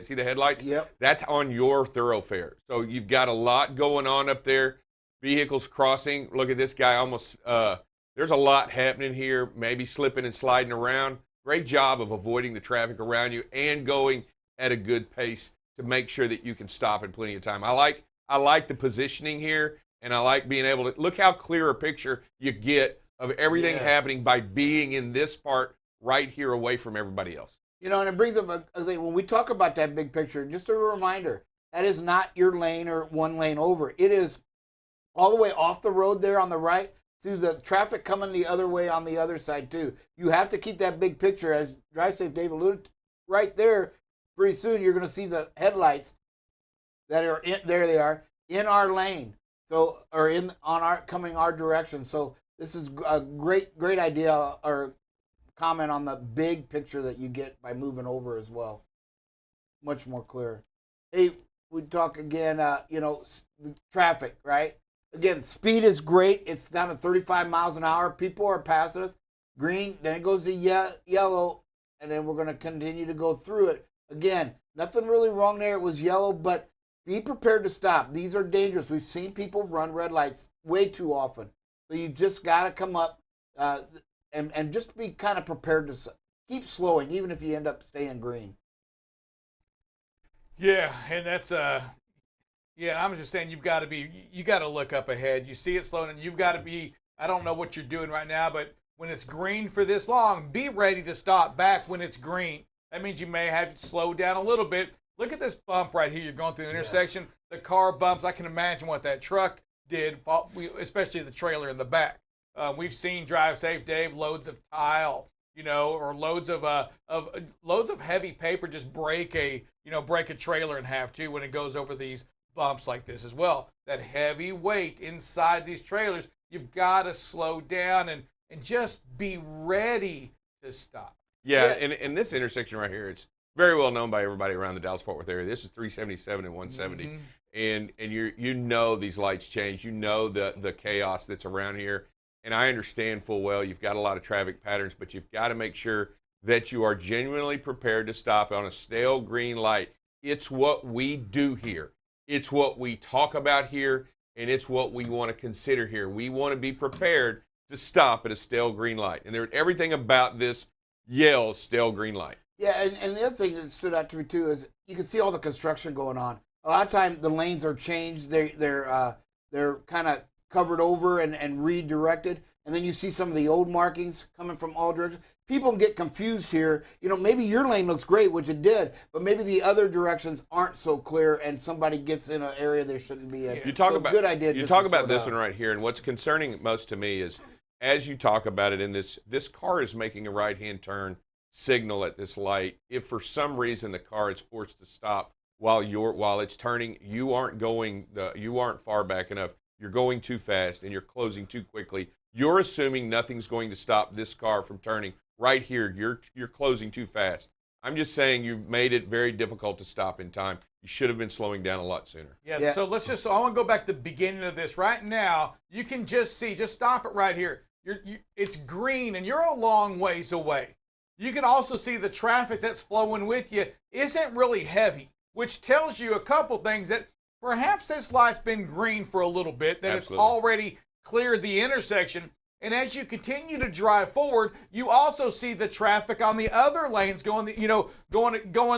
See the headlights? Yep. That's on your thoroughfare. So you've got a lot going on up there. Vehicles crossing. Look at this guy almost. There's a lot happening here, maybe slipping and sliding around. Great job of avoiding the traffic around you and going at a good pace to make sure that you can stop in plenty of time. I like the positioning here, and I like being able to look how clear a picture you get of everything happening by being in this part right here away from everybody else. And it brings up a thing. When we talk about that big picture, just a reminder, that is not your lane or one lane over. It is all the way off the road there on the right to the traffic coming the other way on the other side too. You have to keep that big picture, as Drive Safe Dave alluded to, right there. Pretty soon you're going to see the headlights that are there. They are in our lane, coming our direction. So this is a great idea or comment on the big picture that you get by moving over as well. Much more clear. Hey, we talk again. The traffic, right? Again, speed is great. It's down to 35 miles an hour. People are passing us. Green, then it goes to yellow, and then we're going to continue to go through it. Again, nothing really wrong there. It was yellow, but be prepared to stop. These are dangerous. We've seen people run red lights way too often. So you just got to come up and just be kind of prepared to keep slowing, even if you end up staying green. Yeah, and that's I was just saying you got to look up ahead. You see it slowing, and you've got to be. I don't know what you're doing right now, but when it's green for this long, be ready to stop back when it's green. That means you may have to slow down a little bit. Look at this bump right here. You're going through the intersection. The car bumps. I can imagine what that truck did, especially the trailer in the back. We've seen Drive Safe Dave loads of tile, or loads of heavy paper just break a trailer in half too when it goes over these bumps like this as well. That heavy weight inside these trailers, you've got to slow down and just be ready to stop. Yeah, and this intersection right here, it's very well known by everybody around the Dallas-Fort Worth area. This is 377 and 170. And you these lights change. The chaos that's around here. And I understand full well you've got a lot of traffic patterns, but you've got to make sure that you are genuinely prepared to stop on a stale green light. It's what we do here. It's what we talk about here, and it's what we want to consider here. We want to be prepared to stop at a stale green light. And everything about this yells stale green light. Yeah, and the other thing that stood out to me too is you can see all the construction going on. A lot of times the lanes are changed. They're kind of covered over and redirected. And then you see some of the old markings coming from all directions. People get confused here. Maybe your lane looks great, which it did, but maybe the other directions aren't so clear, and somebody gets in an area they shouldn't be in. Good idea. You talk about this one right here, and what's concerning most to me is, as you talk about it in this car is making a right-hand turn signal at this light. If for some reason the car is forced to stop while it's turning, you aren't far back enough. You're going too fast and you're closing too quickly. You're assuming nothing's going to stop this car from turning. Right here, you're closing too fast. I'm just saying you made it very difficult to stop in time. You should have been slowing down a lot sooner. Yeah. So I want to go back to the beginning of this. Right now, you can just stop it right here. It's green and you're a long ways away. You can also see the traffic that's flowing with you isn't really heavy, which tells you a couple things, that perhaps this light's been green for a little bit, that Absolutely. It's already cleared the intersection. And as you continue to drive forward, you also see the traffic on the other lanes going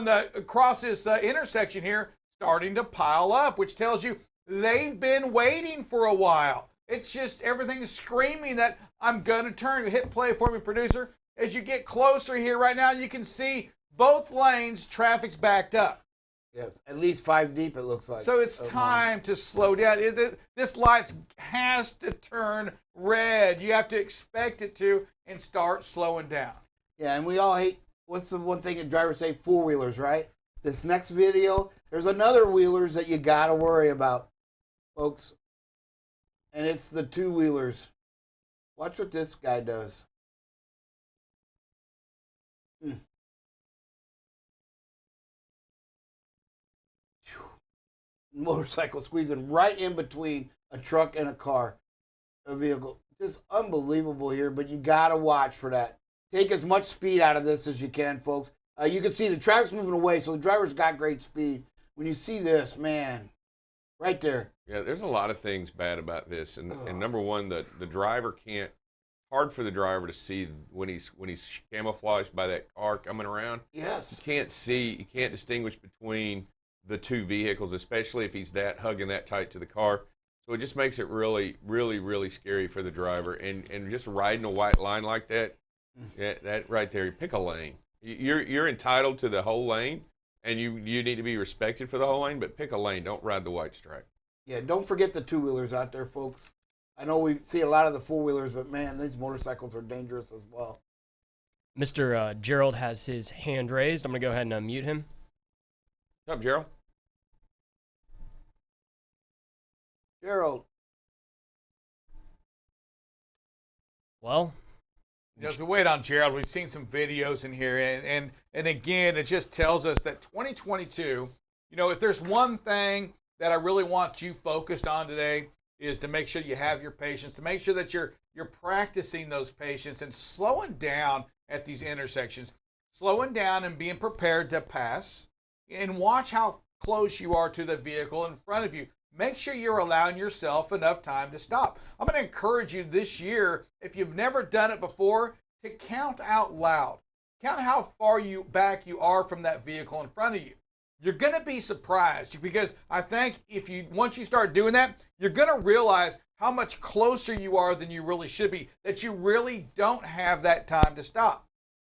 across this intersection here starting to pile up, which tells you they've been waiting for a while. It's just everything is screaming that I'm going to turn. Hit play for me, producer. As you get closer here right now, you can see both lanes, traffic's backed up. Yes, at least 5 deep it looks like. So it's time to slow down. This light has to turn red. You have to expect it to and start slowing down. Yeah, and we all hate, what's the one thing that drivers say? Four-wheelers, right? This next video, there's another wheelers that you got to worry about, folks. And it's the two-wheelers. Watch what this guy does. Motorcycle squeezing right in between a truck and a car, a vehicle. Just unbelievable here, but you got to watch for that. Take as much speed out of this as you can, folks. You can see the traffic's moving away, so the driver's got great speed. When you see this, man, right there. Yeah, there's a lot of things bad about this, and number one, the driver can't. Hard for the driver to see when he's camouflaged by that car coming around. Yes. You can't see. You can't distinguish between the two vehicles, especially if he's hugging that tight to the car. So it just makes it really, really, really scary for the driver. And just riding a white line like that, that right there, you pick a lane. You're entitled to the whole lane, and you need to be respected for the whole lane, but pick a lane. Don't ride the white stripe. Yeah, don't forget the two-wheelers out there, folks. I know we see a lot of the four-wheelers, but, man, these motorcycles are dangerous as well. Mr. Gerald has his hand raised. I'm going to go ahead and unmute him. What's up, Gerald? Gerald. Well, as we wait on Gerald, we've seen some videos in here, and again, it just tells us that 2022, if there's one thing that I really want you focused on today is to make sure you have your patience, to make sure that you're practicing those patience and slowing down at these intersections, slowing down and being prepared to pass, and watch how close you are to the vehicle in front of you. Make sure you're allowing yourself enough time to stop. I'm going to encourage you this year, if you've never done it before, to count out loud. Count how far back you are from that vehicle in front of you. You're going to be surprised, because I think once you start doing that, you're going to realize how much closer you are than you really should be, that you really don't have that time to stop.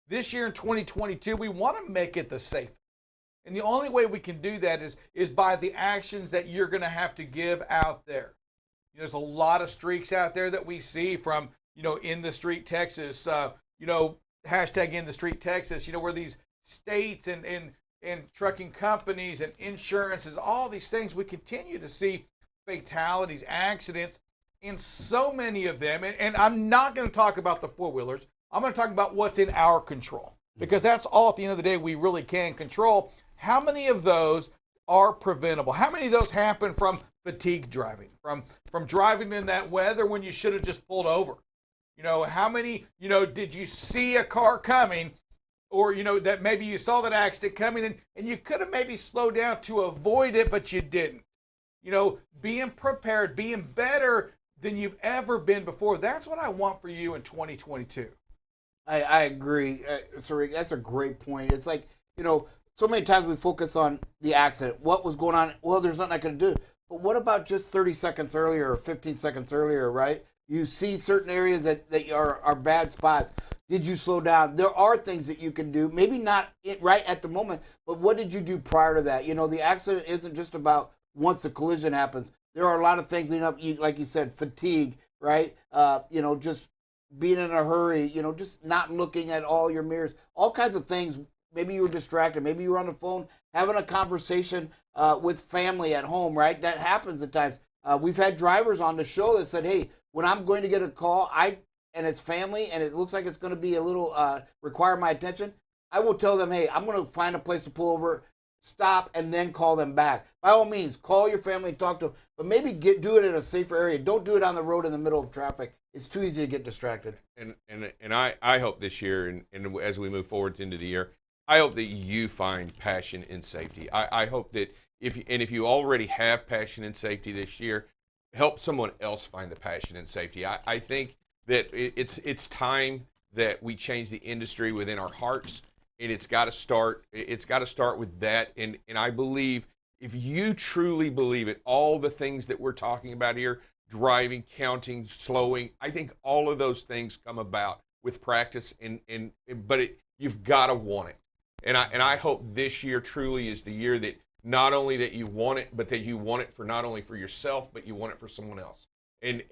This year in 2022, we want to make it the safest. And the only way we can do that is by the actions that you're going to have to give out there. There's a lot of streaks out there that we see from, in the street Texas, hashtag in the street Texas, where these states and trucking companies and insurances, all these things, we continue to see fatalities, accidents, and so many of them. And I'm not going to talk about the four-wheelers. I'm going to talk about what's in our control, because that's all at the end of the day we really can control. How many of those are preventable? How many of those happen from fatigue driving, from driving in that weather when you should have just pulled over? How many, did you see a car coming, or, that maybe you saw that accident coming and you could have maybe slowed down to avoid it, but you didn't? Being prepared, being better than you've ever been before. That's what I want for you in 2022. I agree. So that's a great point. It's like, so many times we focus on the accident. What was going on? Well, there's nothing I can do. But what about just 30 seconds earlier or 15 seconds earlier, right? You see certain areas that are bad spots. Did you slow down? There are things that you can do, maybe not right at the moment, but what did you do prior to that? The accident isn't just about once the collision happens. There are a lot of things leading up, like you said, fatigue, right? Just being in a hurry, just not looking at all your mirrors, all kinds of things. Maybe you were distracted. Maybe you were on the phone having a conversation with family at home, right? That happens at times. We've had drivers on the show that said, hey, when I'm going to get a call, and it's family, and it looks like it's going to be a little require my attention, I will tell them, hey, I'm going to find a place to pull over, stop, and then call them back. By all means, call your family and talk to them, but maybe do it in a safer area. Don't do it on the road in the middle of traffic. It's too easy to get distracted. And I hope this year, and as we move forward into the year, I hope that you find passion in safety. I hope that if you already have passion in safety this year, help someone else find the passion in safety. I think that it's time that we change the industry within our hearts, and it's got to start with that. And I believe, if you truly believe it, all the things that we're talking about here, driving, counting, slowing, I think all of those things come about with practice, but you've got to want it. And I hope this year truly is the year that not only that you want it, but that you want it for not only for yourself, but you want it for someone else. And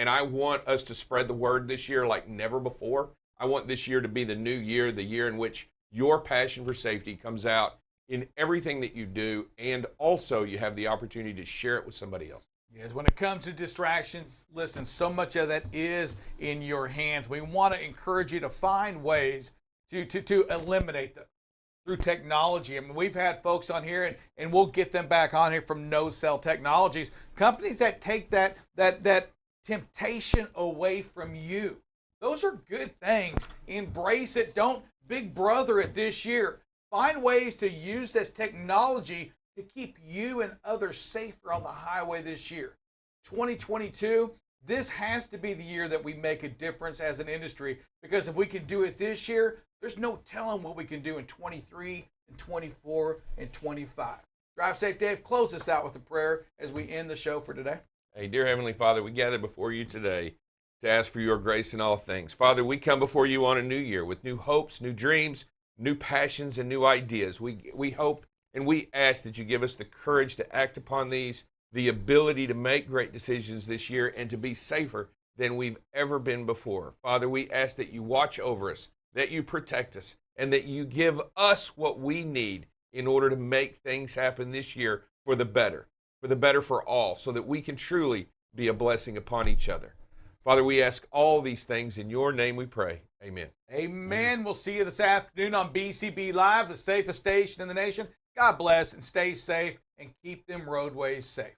I want us to spread the word this year like never before. I want this year to be the new year, the year in which your passion for safety comes out in everything that you do, and also you have the opportunity to share it with somebody else. Yes, when it comes to distractions, listen, so much of that is in your hands. We want to encourage you to find ways to eliminate them through technology. I mean, we've had folks on here, and we'll get them back on here from No Cell Technologies, companies that take that temptation away from you. Those are good things. Embrace it. Don't big brother it this year. Find ways to use this technology to keep you and others safer on the highway this year. 2022, this has to be the year that we make a difference as an industry, because if we can do it this year, there's no telling what we can do in 23 and 24 and 25. Drive Safe Dave, close us out with a prayer as we end the show for today. Hey, dear Heavenly Father, we gather before you today to ask for your grace in all things. Father, we come before you on a new year with new hopes, new dreams, new passions, and new ideas. We hope and we ask that you give us the courage to act upon these, the ability to make great decisions this year, and to be safer than we've ever been before. Father, we ask that you watch over us, that you protect us, and that you give us what we need in order to make things happen this year for the better for all, so that we can truly be a blessing upon each other. Father, we ask all these things in your name we pray. Amen. Amen. We'll see you this afternoon on BCB Live, the safest station in the nation. God bless and stay safe and keep them roadways safe.